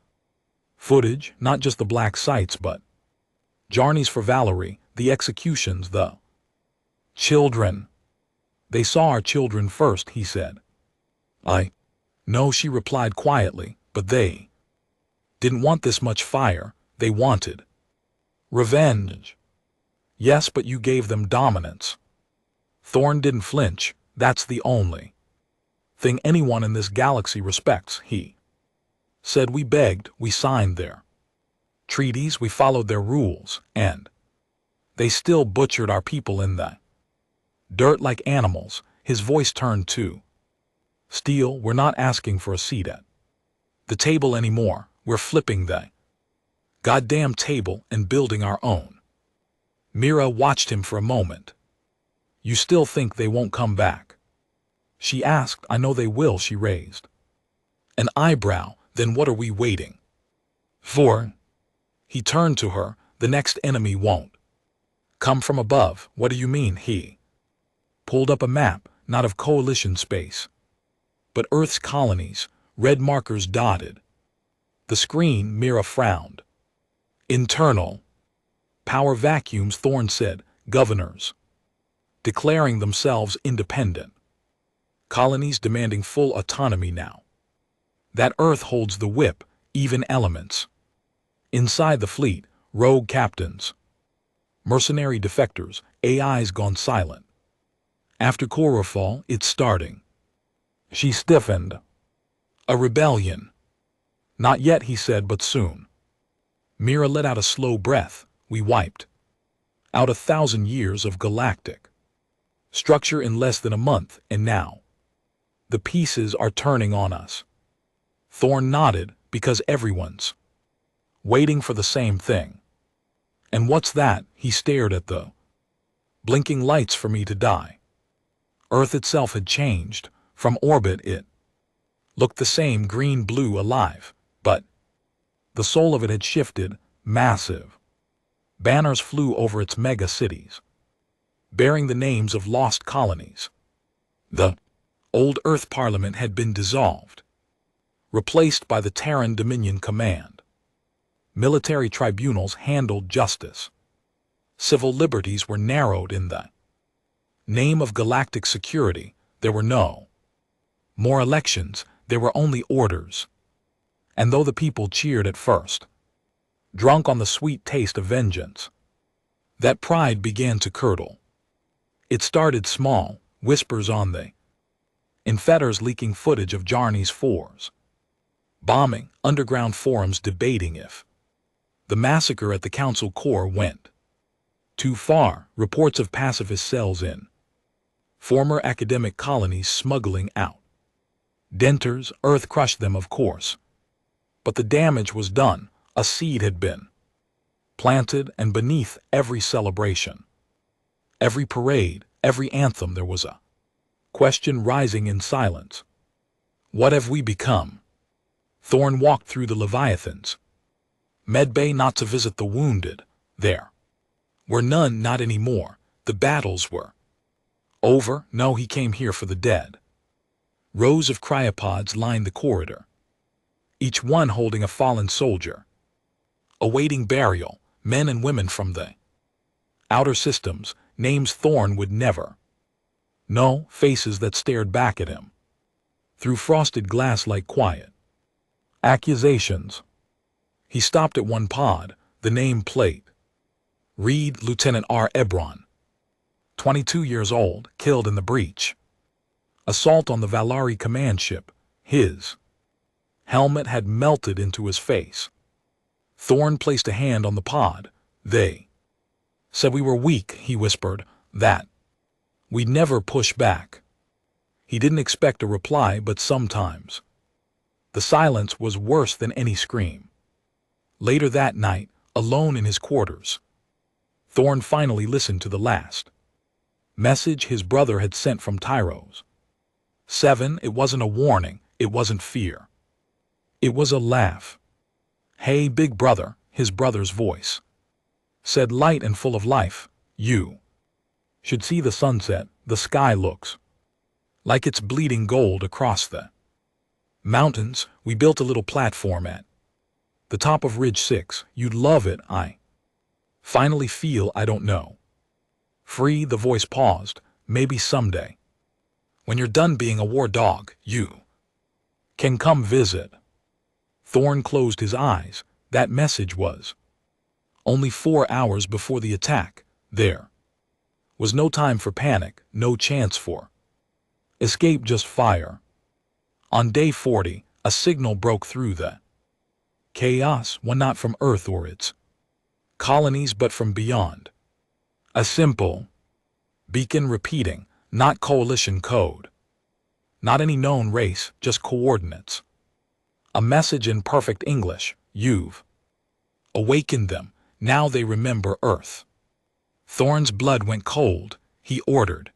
footage, not just the black sites, but journeys for Valerie, the executions, the children. They saw our children first, he said. I know, she replied quietly, but they didn't want this much fire. They wanted revenge. Yes, but you gave them dominance. Thorn didn't flinch. That's the only thing anyone in this galaxy respects, he said. We begged, we signed their treaties, we followed their rules, and they still butchered our people in the dirt like animals. His voice turned to steel. We're not asking for a seat at the table anymore. We're flipping the goddamn table and building our own. Mira watched him for a moment. You still think they won't come back? She asked. I know they will, she raised an eyebrow. Then what are we waiting for? He turned to her. The next enemy won't come from above. What do you mean? He pulled up a map, not of coalition space, but Earth's colonies, red markers dotted. The screen, Mira frowned. Internal. Power vacuums, Thorne said, governors. Declaring themselves independent. Colonies demanding full autonomy now. That Earth holds the whip, even elements. Inside the fleet, rogue captains. Mercenary defectors, AIs gone silent. After Corofal, it's starting. She stiffened. A rebellion. Not yet, he said, but soon. Mira let out a slow breath. We wiped out 1,000 years of galactic structure in less than a month, and now the pieces are turning on us. Thorne nodded, because everyone's waiting for the same thing. And what's that? He stared at the blinking lights. For me to die. Earth itself had changed. From orbit it looked the same, green, blue, alive, but the soul of it had shifted. Massive banners flew over its mega cities, bearing the names of lost colonies. The old Earth Parliament had been dissolved, replaced by the Terran Dominion Command. Military tribunals handled justice. Civil liberties were narrowed. In the name of galactic security, there were no more elections, there were only orders. And though the people cheered at first, drunk on the sweet taste of vengeance, that pride began to curdle. It started small, whispers on the in fetters, leaking footage of Jarny's fours bombing, underground forums debating if the massacre at the council core went too far, reports of pacifist cells in former academic colonies smuggling out denters. Earth crushed them, of course, but the damage was done. A seed had been planted, and beneath every celebration, every parade, every anthem, there was a question rising in silence. What have we become? Thorne walked through the Leviathans. Medbay, not to visit the wounded. There were none, not anymore. The battles were over. No, he came here for the dead. Rows of cryopods lined the corridor, each one holding a fallen soldier, awaiting burial. Men and women from the outer systems, names Thorne would never know, faces that stared back at him through frosted glass like quiet accusations. He stopped at one pod, the name plate. Read Lieutenant R. Ebron, 22 years old, killed in the breach. Assault on the Valari command ship. His helmet had melted into his face. Thorne placed a hand on the pod. They said we were weak, he whispered, that we'd never push back. He didn't expect a reply, but sometimes the silence was worse than any scream. Later that night, alone in his quarters, Thorne finally listened to the last message his brother had sent from Tyros. 7. It wasn't a warning, it wasn't fear. It was a laugh. Hey, big brother, his brother's voice said, light and full of life. You should see the sunset. The sky looks like it's bleeding gold across the mountains. We built a little platform at the top of Ridge 6. You'd love it. I finally feel, I don't know, free. The voice paused. Maybe someday, when you're done being a war dog, you can come visit. Thorne closed his eyes. That message was only 4 hours before the attack. There was no time for panic, no chance for escape, just fire. On day 40, a signal broke through the chaos, one not from Earth or its colonies, but from beyond. A simple beacon repeating, not coalition code, not any known race, just coordinates. A message in perfect English. You've awakened them. Now they remember Earth. Thorne's blood went cold. He ordered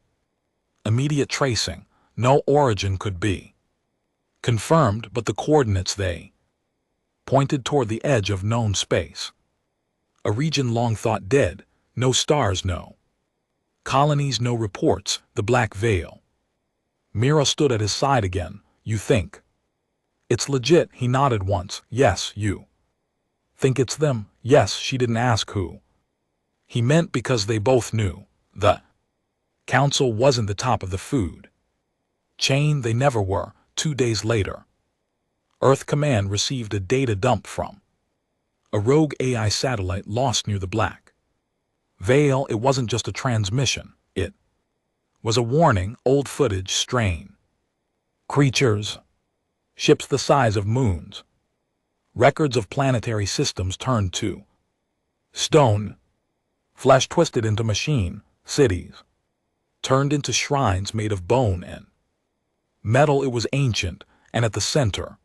immediate tracing. No origin could be confirmed, but the coordinates they pointed toward the edge of known space. A region long thought dead. No stars, no Colonies, no reports, the Black Veil. Mira stood at his side again. You think it's legit? He nodded once. Yes, you think it's them? Yes, she didn't ask who. He meant because they both knew. The council wasn't the top of the food chain. They never were. 2 days later, Earth Command received a data dump from a rogue AI satellite lost near the Black Veil. It wasn't just a transmission. It was a warning. Old footage, strain creatures, ships the size of moons, records of planetary systems turned to stone, flesh twisted into machine, cities turned into shrines made of bone and metal. It was ancient, and at the center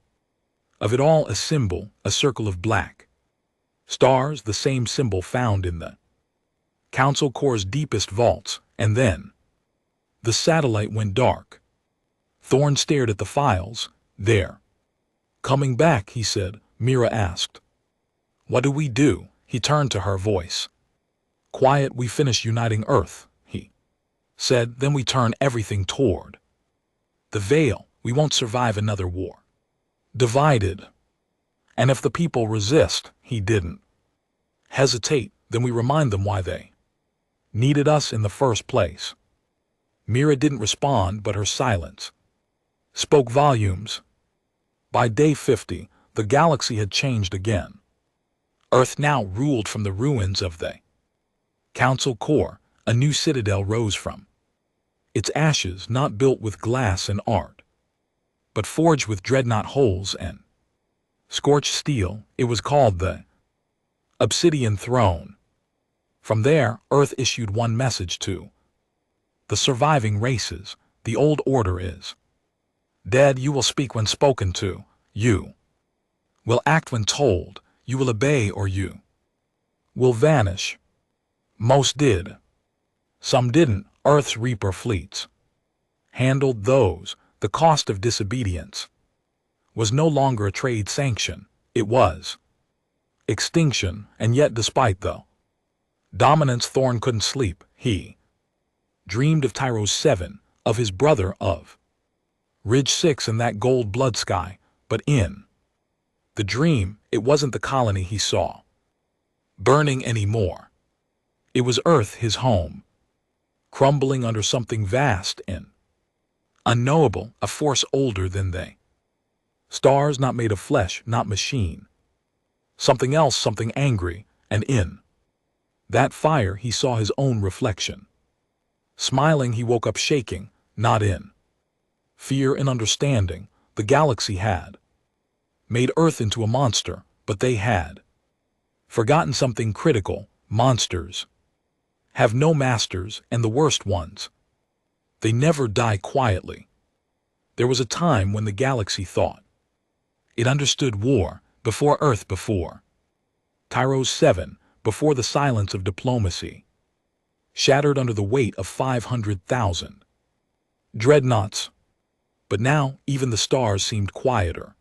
of it all a symbol, a circle of black stars, the same symbol found in the Council Core's deepest vaults. And then the satellite went dark. Thorn stared at the files. They're coming back, he said. Mira asked, what do we do? He turned to her, voice quiet. We finish uniting Earth, he said. Then we turn everything toward the Veil. We won't survive another war. Divided. And if the people resist, he didn't hesitate, then we remind them why they needed us in the first place. Mira didn't respond, but her silence spoke volumes. By day 50, the galaxy had changed again. Earth now ruled from the ruins of the Council Core. A new citadel rose from its ashes, not built with glass and art, but forged with dreadnought holes and scorched steel. It was called the Obsidian Throne. From there, Earth issued one message to the surviving races: the old order is dead. You will speak when spoken to. You will act when told. You will obey, or you will vanish. Most did. Some didn't. Earth's Reaper fleets handled those. The cost of disobedience was no longer a trade sanction. It was extinction. And yet, despite the dominance, Thorn couldn't sleep. He dreamed of Tyros 7, of his brother, of Ridge 6 and that gold blood sky. But in the dream, it wasn't the colony he saw burning anymore. It was Earth, his home, crumbling under something vast and unknowable, a force older than they. Stars not made of flesh, not machine. Something else, something angry, and in that fire he saw his own reflection. Smiling, he woke up shaking, not in fear and understanding. The galaxy had made Earth into a monster, but they had forgotten something critical. Monsters have no masters, and the worst ones, they never die quietly. There was a time when the galaxy thought it understood war, before Earth, before Tyros 7, before the silence of diplomacy shattered under the weight of 500,000 dreadnoughts. But now even the stars seemed quieter,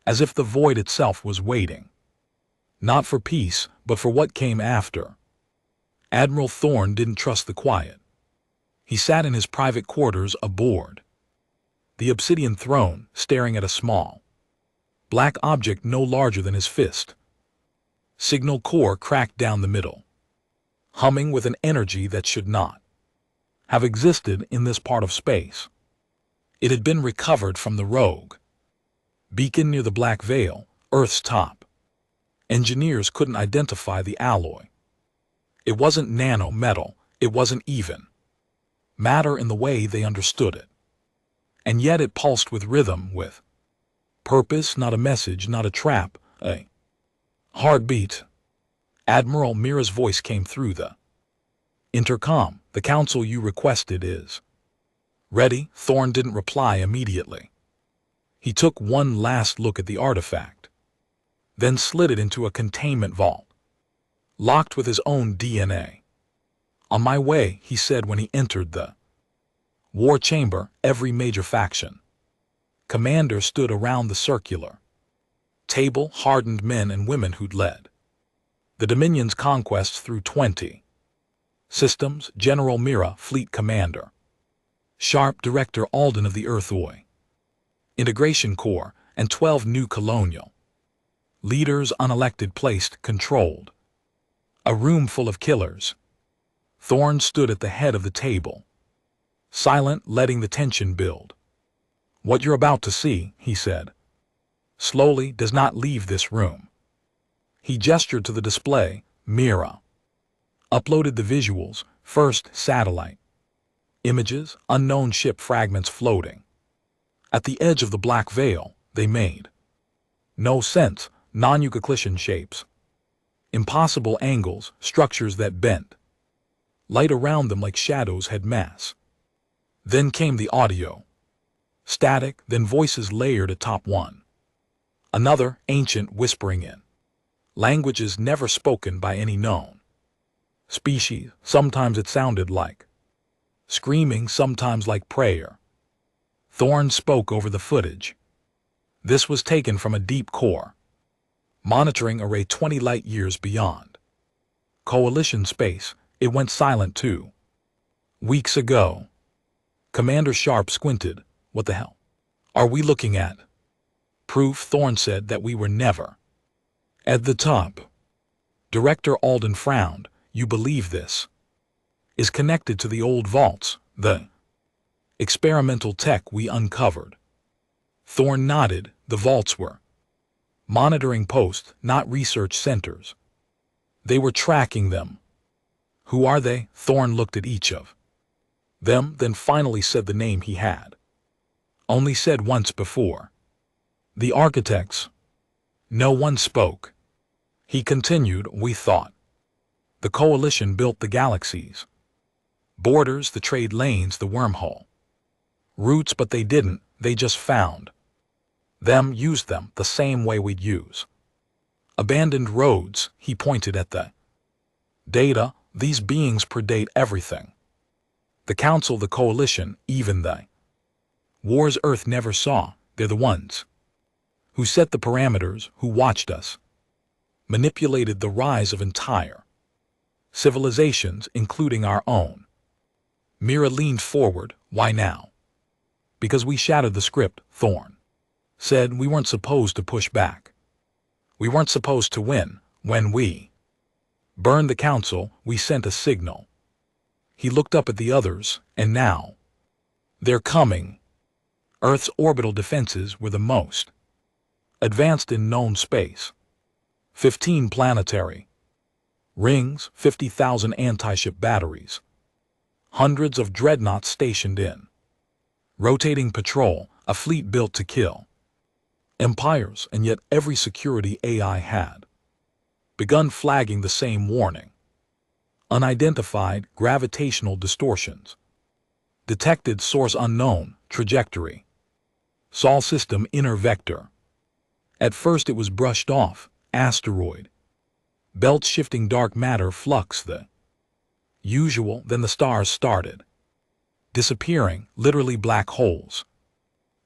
as if the void itself was waiting, not for peace, but for what came after. Admiral Thorn didn't trust the quiet. He sat in his private quarters aboard the Obsidian Throne, staring at a small black object no larger than his fist. Signal core cracked down the middle, humming with an energy that should not have existed in this part of space. It had been recovered from the rogue beacon near the Black Veil, Earth's top. Engineers couldn't identify the alloy. It wasn't nano metal, it wasn't even matter in the way they understood it. And yet it pulsed with rhythm, with purpose, not a message, not a trap, a heartbeat. Admiral, Mira's voice came through the intercom. The council you requested is ready. Thorn didn't reply immediately. He took one last look at the artifact, then slid it into a containment vault, locked with his own DNA. On my way, he said when he entered the war chamber. Every major faction commander stood around the circular table, hardened men and women who'd led the Dominion's conquests through 20 Systems, General Mira, Fleet Commander. Sharp, Director Alden of the HFY. Integration Corps, and 12 new colonial. Leaders unelected placed, controlled. A room full of killers. Thorne stood at the head of the table. Silent, letting the tension build. What you're about to see, he said, slowly does not leave this room. He gestured to the display, Mira. Uploaded the visuals, first satellite. Images, unknown ship fragments floating. At the edge of the black veil, they made no sense, non-Euclidean shapes. Impossible angles, structures that bent. Light around them like shadows had mass. Then came the audio. Static, then voices layered atop one. Another, ancient, whispering in. Languages never spoken by any known species. Sometimes it sounded like screaming, sometimes like prayer. Thorne spoke over the footage. This was taken from a deep core monitoring array 20 light-years beyond. Coalition space, it went silent too. Weeks ago. Commander Sharp squinted. What the hell are we looking at? Proof, Thorne said, that we were never at the top. Director Alden frowned. You believe this is connected to the old vaults, the experimental tech we uncovered? Thorne nodded. The vaults were monitoring posts, not research centers. They were tracking them. Who are they? Thorne looked at each of them, then finally said the name he had only said once before. The architects. No one spoke. He continued, we thought the coalition built the galaxies. Borders, the trade lanes, the wormhole. Routes, but they didn't, they just found them, used them the same way we'd use abandoned roads. He pointed at the data. These beings predate everything. The Council, the Coalition, even the wars Earth never saw. They're the ones who set the parameters, who watched us, manipulated the rise of entire civilizations, including our own. Mira leaned forward. Why now? Because we shattered the script, Thorne said. We weren't supposed to push back. We weren't supposed to win. When we burned the Council, we sent a signal. He looked up at the others, and now they're coming. Earth's orbital defenses were the most advanced in known space. 15 planetary rings, 50,000 anti-ship batteries, hundreds of dreadnoughts stationed in rotating patrol, a fleet built to kill empires, and yet every security AI had begun flagging the same warning. Unidentified gravitational distortions. Detected source unknown, trajectory. Sol system inner vector. At first it was brushed off, asteroid. Belt shifting dark matter flux, the usual. Then the stars started disappearing, literally black holes.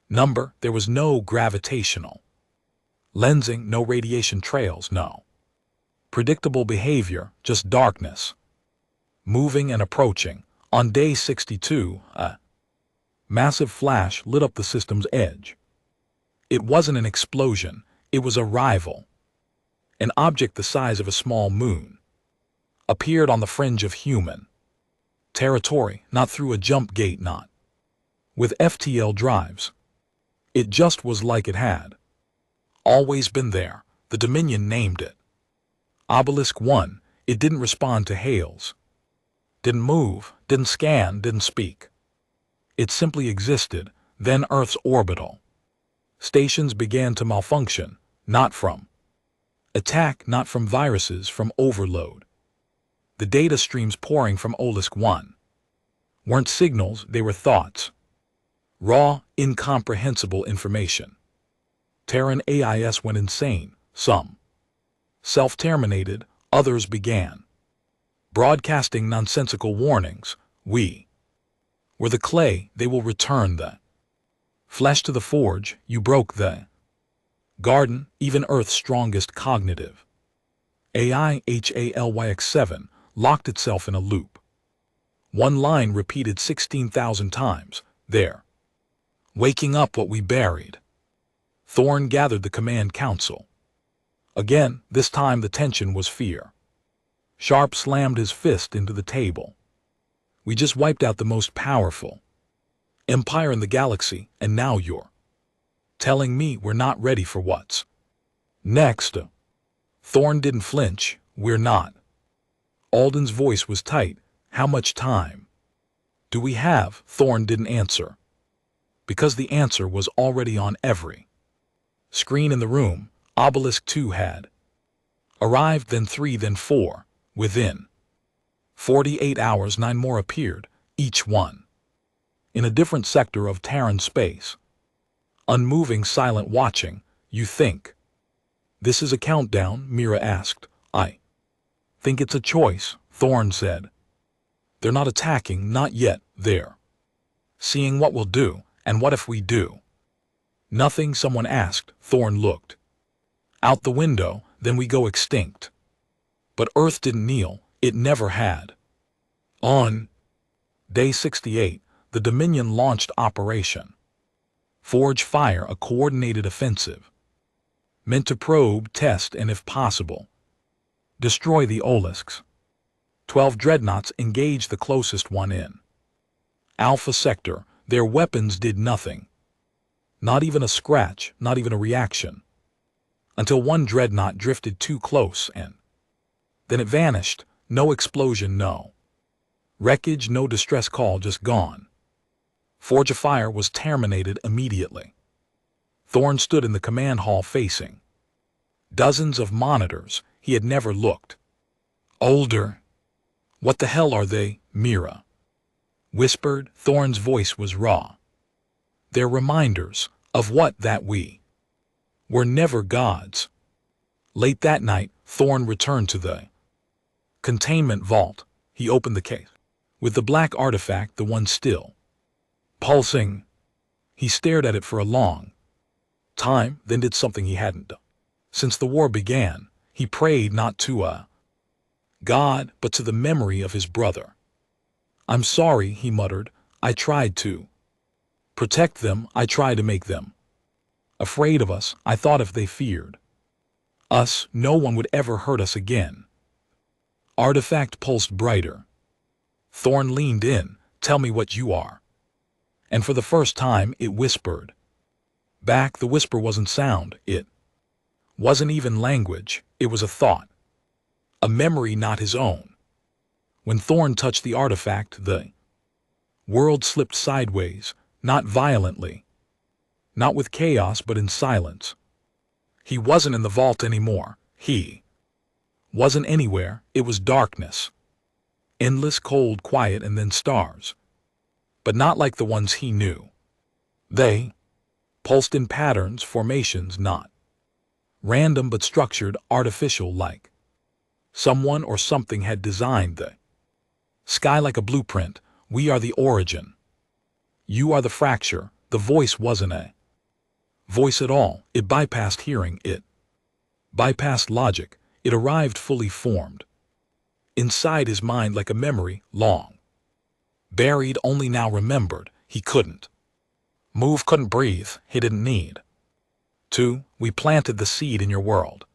Number, there was no gravitational lensing, no radiation trails, no predictable behavior, just darkness. Moving and approaching. On day 62, a massive flash lit up the system's edge. It wasn't an explosion, it was a rival. An object the size of a small moon appeared on the fringe of human territory, not through a jump gate, not with FTL drives. It just was like it had always been there. The Dominion named it Obelisk 1. It didn't respond to hails. Didn't move, didn't scan, didn't speak. It simply existed. Then Earth's orbital stations began to malfunction, not from attack, not from viruses, from overload. The data streams pouring from Obelisk 1 weren't signals, they were thoughts. Raw, incomprehensible information. Terran AIS went insane. Some self-terminated, others began broadcasting nonsensical warnings. We were the clay, they will return the flesh to the forge. You broke the garden. Even Earth's strongest cognitive AI, HALYX7, locked itself in a loop. One line repeated 16,000 times. There. Waking up what we buried. Thorn gathered the command council. Again, this time the tension was fear. Sharp slammed his fist into the table. We just wiped out the most powerful empire in the galaxy, and now you're telling me we're not ready for what's next? Thorn didn't flinch. We're not. Alden's voice was tight. How much time do we have? Thorn didn't answer, because the answer was already on every screen in the room. Obelisk 2 had arrived, then 3, then 4. Within 48 hours, 9 more appeared, each one in a different sector of Terran space. Unmoving, silent, watching. You think this is a countdown? Mira asked. I think it's a choice, Thorn said. They're not attacking, not yet. They're seeing what we'll do, and what if we do nothing? Someone asked. Thorn looked out the window. Then we go extinct. But Earth didn't kneel. It never had. On day 68, the Dominion launched Operation Forge Fire, a coordinated offensive meant to probe, test, and if possible, destroy the Obelisks. 12 dreadnoughts engaged the closest one in Alpha Sector. Their weapons did nothing. Not even a scratch, not even a reaction. Until one dreadnought drifted too close, and then it vanished. No explosion, no wreckage, no distress call, just gone. Forge Fire was terminated immediately. Thorn stood in the command hall facing dozens of monitors. He had never looked older. What the hell are they? Mira whispered. Thorn's voice was raw. They're reminders of what? That we were never gods. Late that night, Thorn returned to the containment vault. He opened the case. With the black artifact, the one still pulsing, he stared at it for a long time, then did something he hadn't done since the war began. He prayed not to a god, but to the memory of his brother. I'm sorry, he muttered. I tried to protect them. I tried to make them afraid of us. I thought if they feared us, no one would ever hurt us again. Artifact pulsed brighter. Thorn leaned in. Tell me what you are. And for the first time, it whispered back. The whisper wasn't sound. It wasn't even language. It was a thought. A memory not his own. When Thorn touched the artifact, the world slipped sideways, not violently, not with chaos, but in silence. He wasn't in the vault anymore. He wasn't anywhere. It was darkness. Endless, cold, quiet, and then stars. But not like the ones he knew. They pulsed in patterns, formations, not random but structured, artificial, like someone or something had designed the sky like a blueprint. We are the origin. You are the fracture. The voice wasn't a voice at all. It bypassed hearing. It bypassed logic. It arrived fully formed inside his mind, like a memory, long buried, only now remembered. He couldn't move, couldn't breathe. He didn't need to. We planted the seed in your world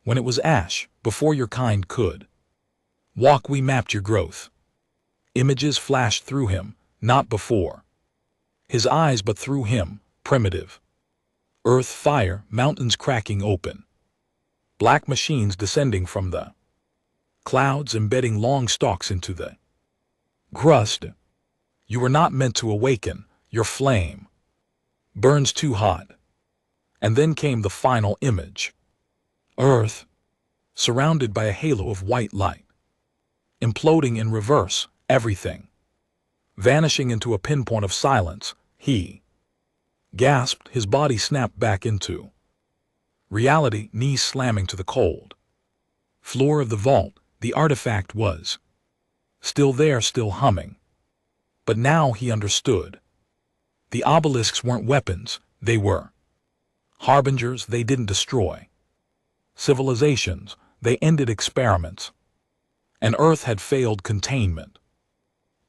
when it was ash, before your kind could walk. We mapped your growth. Images flashed through him, not before his eyes, but through him. Primitive earth, fire, mountains cracking open, black machines descending from the clouds, embedding long stalks into the crust. You were not meant to awaken. Your flame burns too hot. And then came the final image. Earth, surrounded by a halo of white light, imploding in reverse, everything vanishing into a pinpoint of silence. He gasped. His body snapped back into reality, knees slamming to the cold floor of the vault. The artifact was still there, still humming. But now he understood. The obelisks weren't weapons. They were harbingers. They didn't destroy civilizations. They ended experiments. And Earth had failed containment.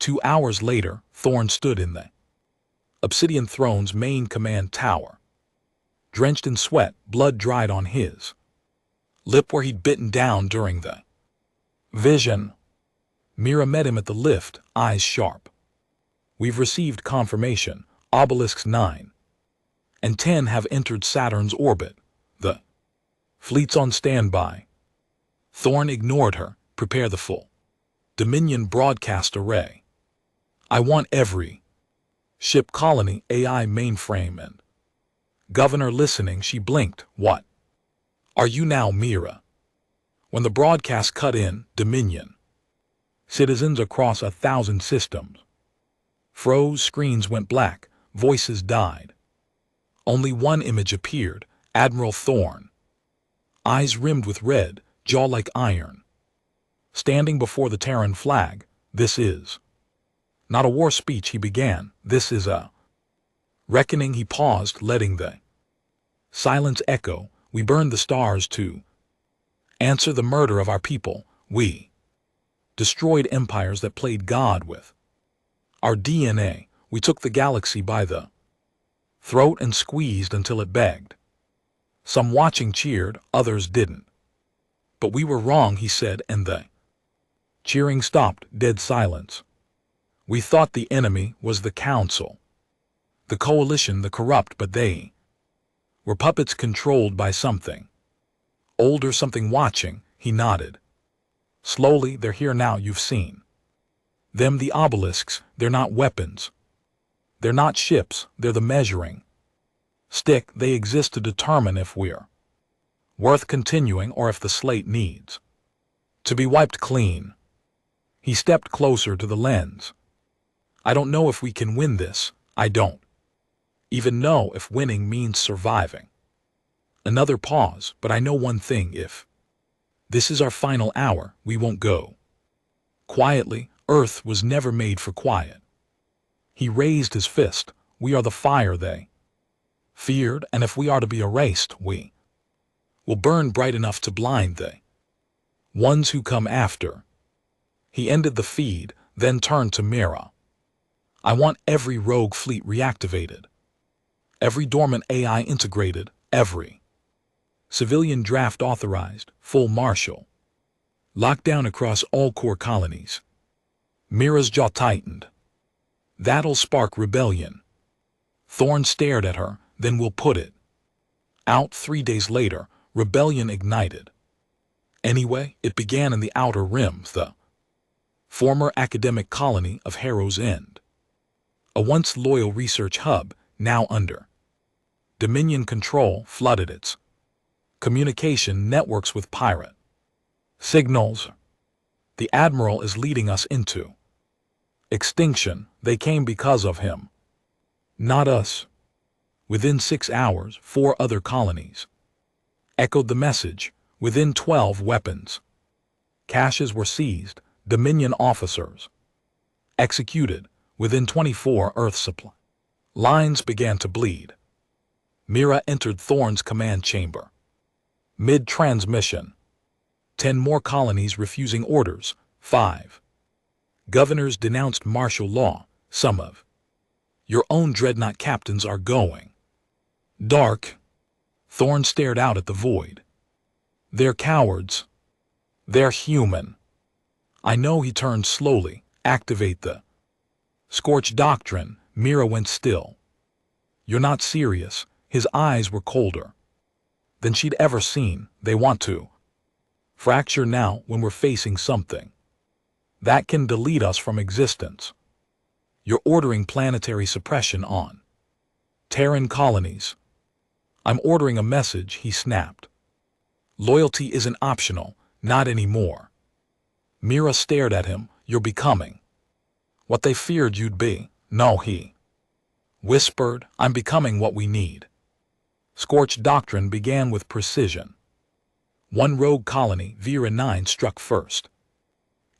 2 hours later, Thorn stood in the Obsidian Throne's main command tower. Drenched in sweat, blood dried on his lip where he'd bitten down during the vision. Mira met him at the lift, eyes sharp. We've received confirmation. Obelisks 9 and 10 have entered Saturn's orbit. The fleet's on standby. Thorn ignored her. Prepare the full Dominion broadcast array. I want every ship, colony, AI mainframe, and governor listening. She blinked. What are you now, Mira? When the broadcast cut in, Dominion citizens across 1,000 systems froze, screens went black, voices died. Only one image appeared, Admiral Thorn. Eyes rimmed with red, jaw like iron. Standing before the Terran flag. This is not a war speech, he began. This is a reckoning. He paused, letting the silence echo. We burned the stars to answer the murder of our people. We destroyed empires that played God with our DNA. We took the galaxy by the throat and squeezed until it begged. Some watching cheered, others didn't. But we were wrong, he said, and the cheering stopped, dead silence. We thought the enemy was the Council, the Coalition, the corrupt, but they were puppets controlled by something older, something watching. He nodded. Slowly, they're here now. You've seen them, the obelisks. They're not weapons. They're not ships. They're the measuring stick. They exist to determine if we're worth continuing or if the slate needs to be wiped clean. He stepped closer to the lens. I don't know if we can win this. I don't even know if winning means surviving. Another pause, but I know one thing. If this is our final hour, we won't go quietly. Earth was never made for quiet. He raised his fist. We are the fire they feared, and if we are to be erased, we will burn bright enough to blind the ones who come after. He ended the feed, then turned to Mira. I want every rogue fleet reactivated, every dormant AI integrated, every civilian draft authorized, full martial lockdown across all core colonies. Mira's jaw tightened. That'll spark rebellion. Thorn stared at her. Then we'll put it out. 3 days later, rebellion ignited. Anyway, it began in the Outer Rim, the former academic colony of Harrow's End. A once loyal research hub, now under Dominion control, flooded its communication networks with pirate signals. The Admiral is leading us into extinction. They came because of him, not us. Within 6 hours, 4 other colonies echoed the message. Within 12, weapons caches were seized. Dominion officers executed. Within 24, Earth supply lines began to bleed. Mira entered Thorn's command chamber. Mid-transmission. 10 more colonies refusing orders. 5 governors denounced martial law. Some of your own dreadnought captains are going dark. Thorn stared out at the void. They're cowards. They're human. I know. He turned slowly. Activate the Scorch Doctrine. Mira went still. You're not serious. His eyes were colder than she'd ever seen. They want to fracture now when we're facing something that can delete us from existence. You're ordering planetary suppression on Terran colonies. I'm ordering a message, he snapped. Loyalty isn't optional, not anymore. Mira stared at him. You're becoming what they feared you'd be. No, he whispered. I'm becoming what we need. Scorch Doctrine began with precision. One rogue colony, Vera 9, struck first.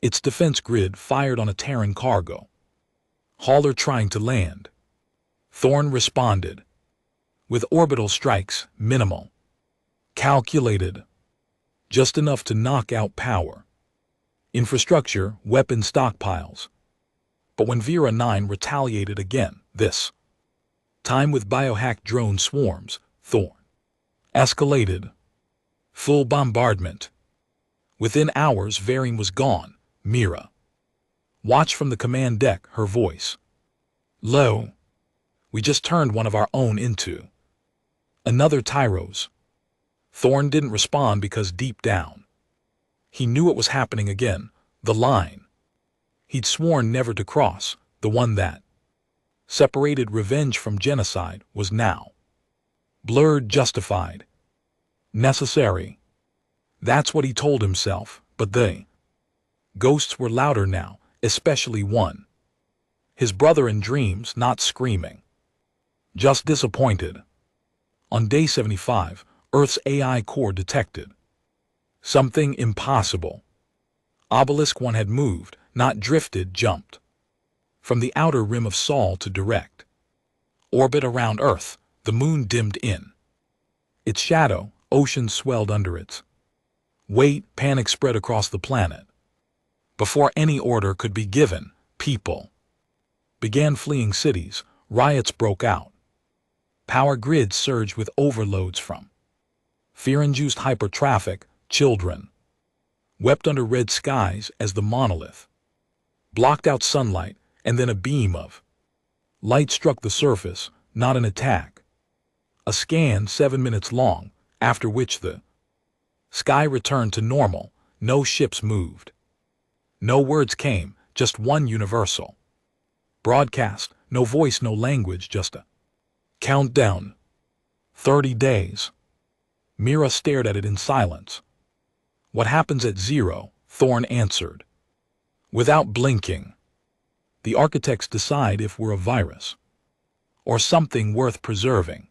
Its defense grid fired on a Terran cargo hauler trying to land. Thorn responded with orbital strikes, minimal, calculated, just enough to knock out power infrastructure, weapon stockpiles. But when Vera 9 retaliated again, this time with biohacked drone swarms, Thorn escalated. Full bombardment. Within hours, Varian was gone. Mira watched from the command deck, her voice low. We just turned one of our own into another Tyros. Thorn didn't respond because deep down, he knew it was happening again. The line he'd sworn never to cross, the one that separated revenge from genocide, was now blurred, justified, necessary. That's what he told himself, but the ghosts were louder now, especially one. His brother in dreams, not screaming, just disappointed. On day 75, Earth's AI core detected something impossible. Obelisk 1 had moved, not drifted, jumped from the outer rim of Sol to direct orbit around Earth. The moon dimmed in its shadow, oceans swelled under its weight, panic spread across the planet. Before any order could be given, people began fleeing cities, riots broke out. Power grids surged with overloads from fear-induced hypertraffic. Children wept under red skies as the monolith blocked out sunlight, and then a beam of light struck the surface, not an attack. A scan 7 minutes long, after which the sky returned to normal. No ships moved. No words came, just one universal broadcast. No voice, no language, just a countdown. 30 days. Mira stared at it in silence. What happens at 0? Thorn answered, without blinking. The architects decide if we're a virus or something worth preserving.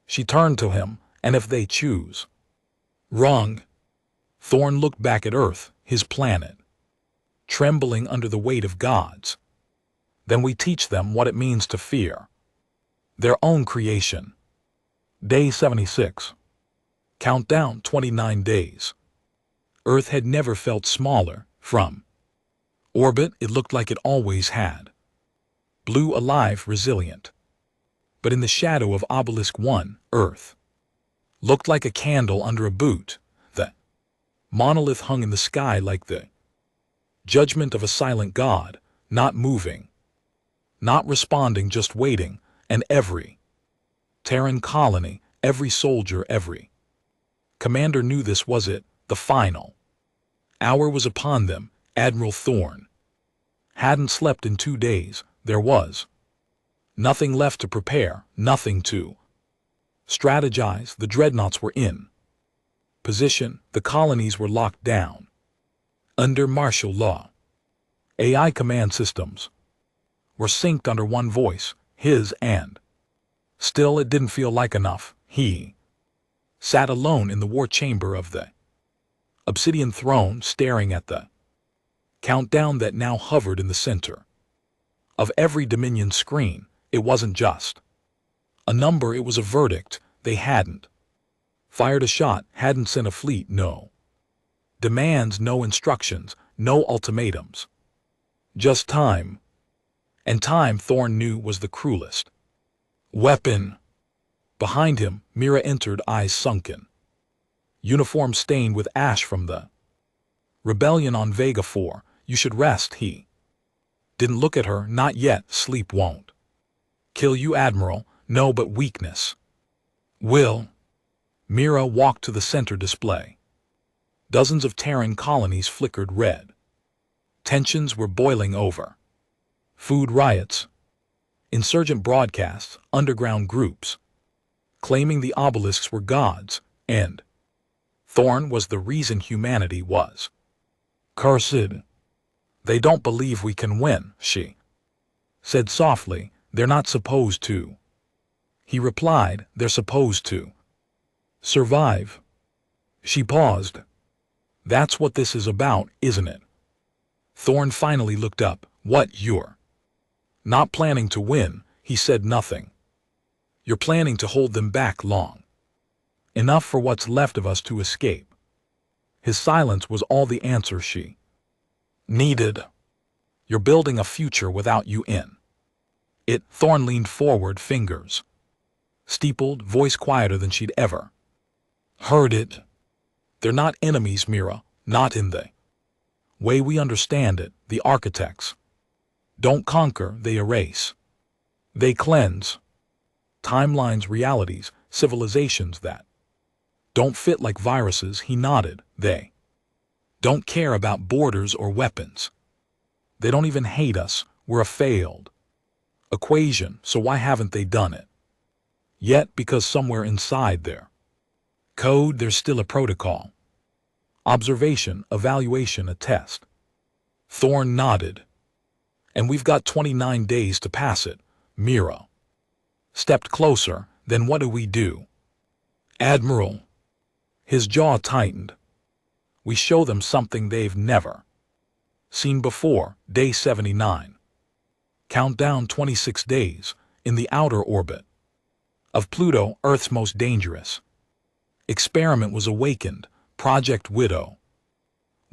She turned to him, and if they choose wrong. Thorn looked back at Earth, his planet, trembling under the weight of gods. Then we teach them what it means to fear their own creation. Day 76. Countdown 29 days. Earth had never felt smaller. From orbit, it looked like it always had. Blue, alive, resilient. But in the shadow of Obelisk 1, Earth looked like a candle under a boot. The monolith hung in the sky like the judgment of a silent god, not moving, not responding, just waiting. And every Terran colony, every soldier, every commander knew this was it. The final hour was upon them. Admiral Thorn hadn't slept in 2 days. There was nothing left to prepare, nothing to strategize. The Dreadnoughts were in position. The colonies were locked down under martial law. AI command systems were synced under one voice, his, and still it didn't feel like enough. He sat alone in the war chamber of the obsidian throne, staring at the countdown that now hovered in the center of every Dominion screen. It wasn't just a number, it was a verdict. They hadn't fired a shot, hadn't sent a fleet, no demands, no instructions, no ultimatums. Just time. And time, Thorn knew, was the cruelest weapon. Behind him, Mira entered, eyes sunken, uniform stained with ash from the rebellion on Vega 4. You should rest. He didn't look at her. Not yet. Sleep won't kill you, Admiral. No, but weakness will. Mira walked to the center display. Dozens of Terran colonies flickered red. Tensions were boiling over. Food riots, insurgent broadcasts, underground groups claiming the obelisks were gods, and Thorn was the reason humanity was cursed. They don't believe we can win, she said softly. They're not supposed to. He replied, they're supposed to survive. She paused. That's what this is about, isn't it? Thorn finally looked up. What, you're not planning to win? He said nothing. You're planning to hold them back long enough for what's left of us to escape. His silence was all the answer she needed. You're building a future without you in it. Thorn leaned forward, fingers steepled, voice quieter than she'd ever heard it. They're not enemies, Mira, not in the way we understand it. The architects don't conquer, they erase. They cleanse. Timelines, realities, civilizations that don't fit like viruses. He nodded. They don't care about borders or weapons. They don't even hate us. We're a failed equation, so why haven't they done it yet? Because somewhere inside their code there's still a protocol. Observation, evaluation, a test. Thorn nodded. And we've got 29 days to pass it. Mira stepped closer. Then what do? Admiral. His jaw tightened. We show them something they've never seen before. Day 79. Countdown 26 days in the outer orbit of Pluto, Earth's most dangerous experiment was awakened. Project Widow.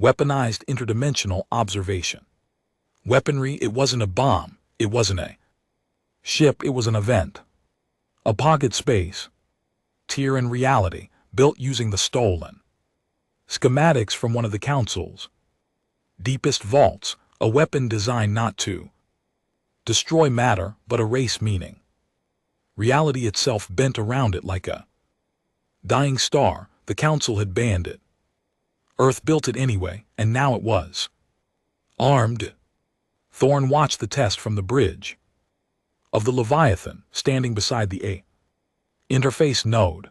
Weaponized interdimensional observation. Weaponry, it wasn't a bomb, it wasn't a ship, it was an event. A pocket space. Tier in reality, built using the stolen schematics from one of the Council's deepest vaults, a weapon designed not to destroy matter, but erase meaning. Reality itself bent around it like a dying star. The Council had banned it. Earth built it anyway, and now it was armed. Thorn watched the test from the bridge of the Leviathan, standing beside the A interface node.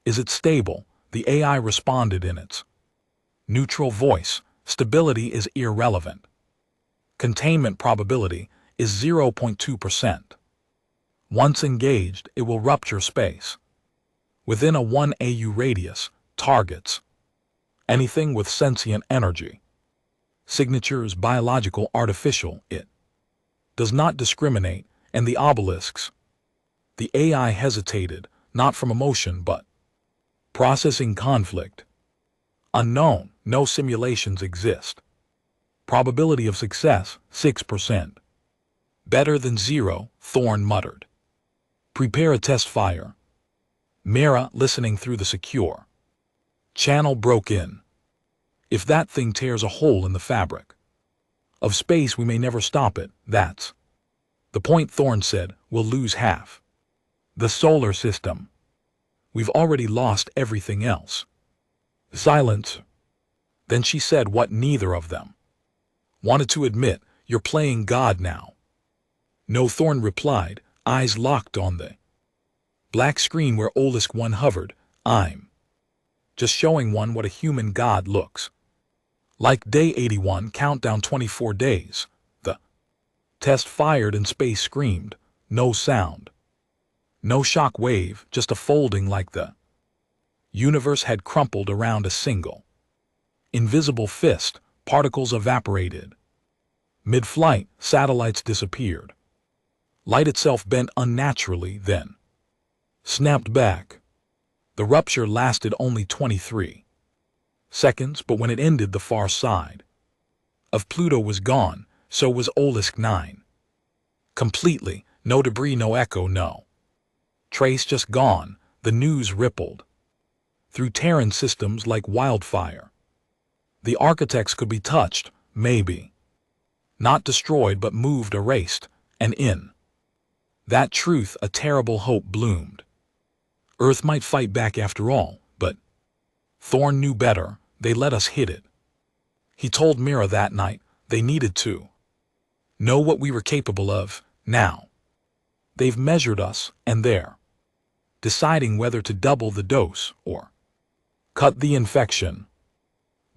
Is it stable? The AI responded in its neutral voice. Stability is irrelevant. Containment probability is 0.2%. Once engaged, it will rupture space. Within a 1 AU radius, targets anything with sentient energy. Signatures, biological, artificial, it does not discriminate, and the obelisks. The AI hesitated, not from emotion but processing conflict. Unknown, no simulations exist. Probability of success, 6%. Better than 0, Thorn muttered. Prepare a test fire. Mira, listening through the secure channel, broke in. If that thing tears a hole in the fabric of space, we may never stop it. That's the point, Thorn said. We'll lose half the solar system. We've already lost everything else. Silence. Then she said what neither of them wanted to admit. You're playing God now. No, Thorn replied, eyes locked on the black screen where Obelisk 1 hovered. I'm just showing one what a human god looks like. Day 81, countdown 24 days. The test fired and space screamed. No sound. No shock wave, just a folding like the universe had crumpled around a single invisible fist. Particles evaporated. Mid-flight, satellites disappeared. Light itself bent unnaturally, then snapped back. The rupture lasted only 23 seconds, but when it ended, the far side of Pluto was gone, so was Obelisk 9. Completely, no debris, no echo, no trace, just gone. The news rippled through Terran systems like wildfire. The architects could be touched, maybe not destroyed, but moved, erased, and in that truth a terrible hope bloomed. Earth might fight back after all, but Thorn knew better. They let us hit it. He told Mira that night. They needed to know what we were capable of. Now they've measured us, and they're deciding whether to double the dose or cut the infection.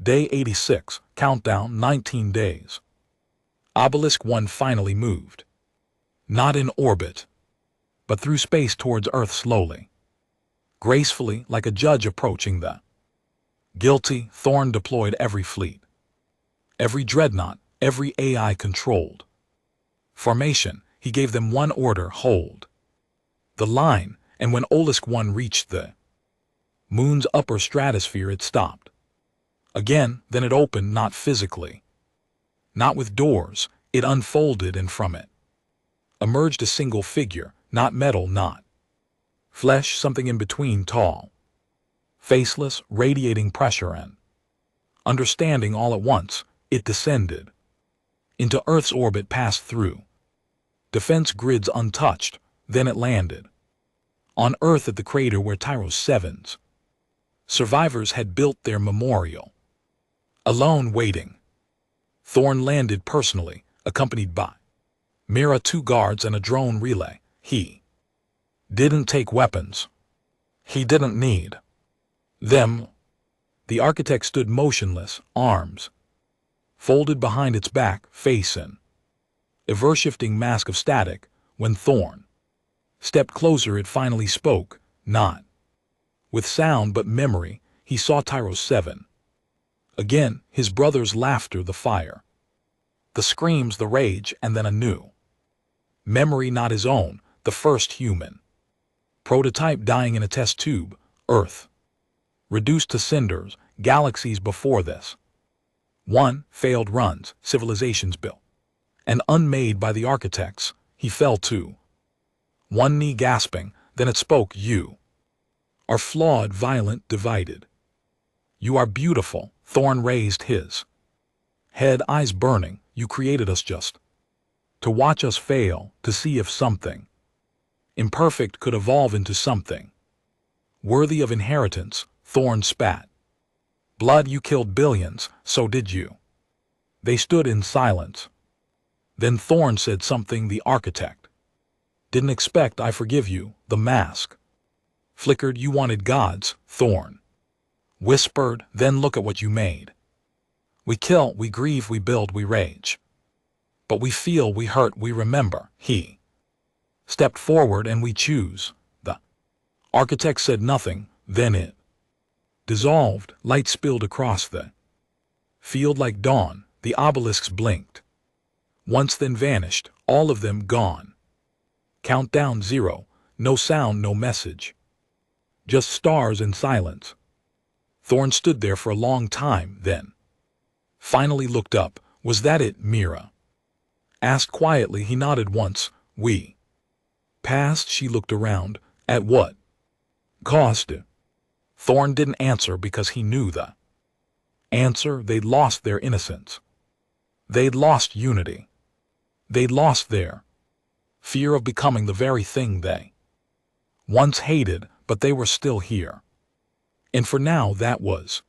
Day 86, countdown 19 days. Obelisk 1 finally moved. Not in orbit, but through space towards Earth, slowly, gracefully, like a judge approaching the guilty. Thorn deployed every fleet, every dreadnought, every AI controlled formation. He gave them one order: hold the line. And when Obelisk 1 reached the moon's upper stratosphere, it stopped. Again, then it opened, not physically, not with doors. It unfolded, and from it emerged a single figure, not metal, not flesh, something in between, tall, faceless, radiating pressure and understanding. All at once, it descended into Earth's orbit, passed through defense grids untouched, then it landed on Earth at the crater where Tyros 7's survivors had built their memorial. Alone, waiting, Thorn landed personally, accompanied by Mira, 2 guards, and a drone relay. He didn't take weapons. He didn't need them. The architect stood motionless, arms folded behind its back, face in ever-shifting mask of static. When Thorn stepped closer, it finally spoke, not with sound but memory. He saw Tyros 7 again, his brother's laughter, the fire, the screams, the rage, and then a new memory, not his own, the first human prototype dying in a test tube, Earth reduced to cinders, galaxies before this. 1. Failed runs, civilizations built and unmade by the architects. He fell to one knee, gasping. Then it spoke. You are flawed, violent, divided. You are beautiful. Thorn raised his head, eyes burning. You created us just to watch us fail, to see if something imperfect could evolve into something worthy of inheritance. Thorn spat blood. You killed billions, so did you. They stood in silence. Then Thorn said something the architect didn't expect. I forgive you. The mask flickered. You wanted gods, Thorn whispered. Then look at what you made. We kill, we grieve, we build, we rage. But we feel, we hurt, we remember. He stepped forward, and we choose. The architect said nothing. Then it dissolved. Light spilled across the field like dawn. The obelisks blinked once, then vanished, all of them gone. Countdown 0. No sound, no message. Just stars and silence. Thorn stood there for a long time, then finally looked up. Was that it? Mira asked quietly. He nodded once. We passed. She looked around. At what cost? Thorn didn't answer because he knew the answer. They'd lost their innocence. They'd lost unity. They'd lost their fear of becoming the very thing they once hated, but they were still here. And for now, that was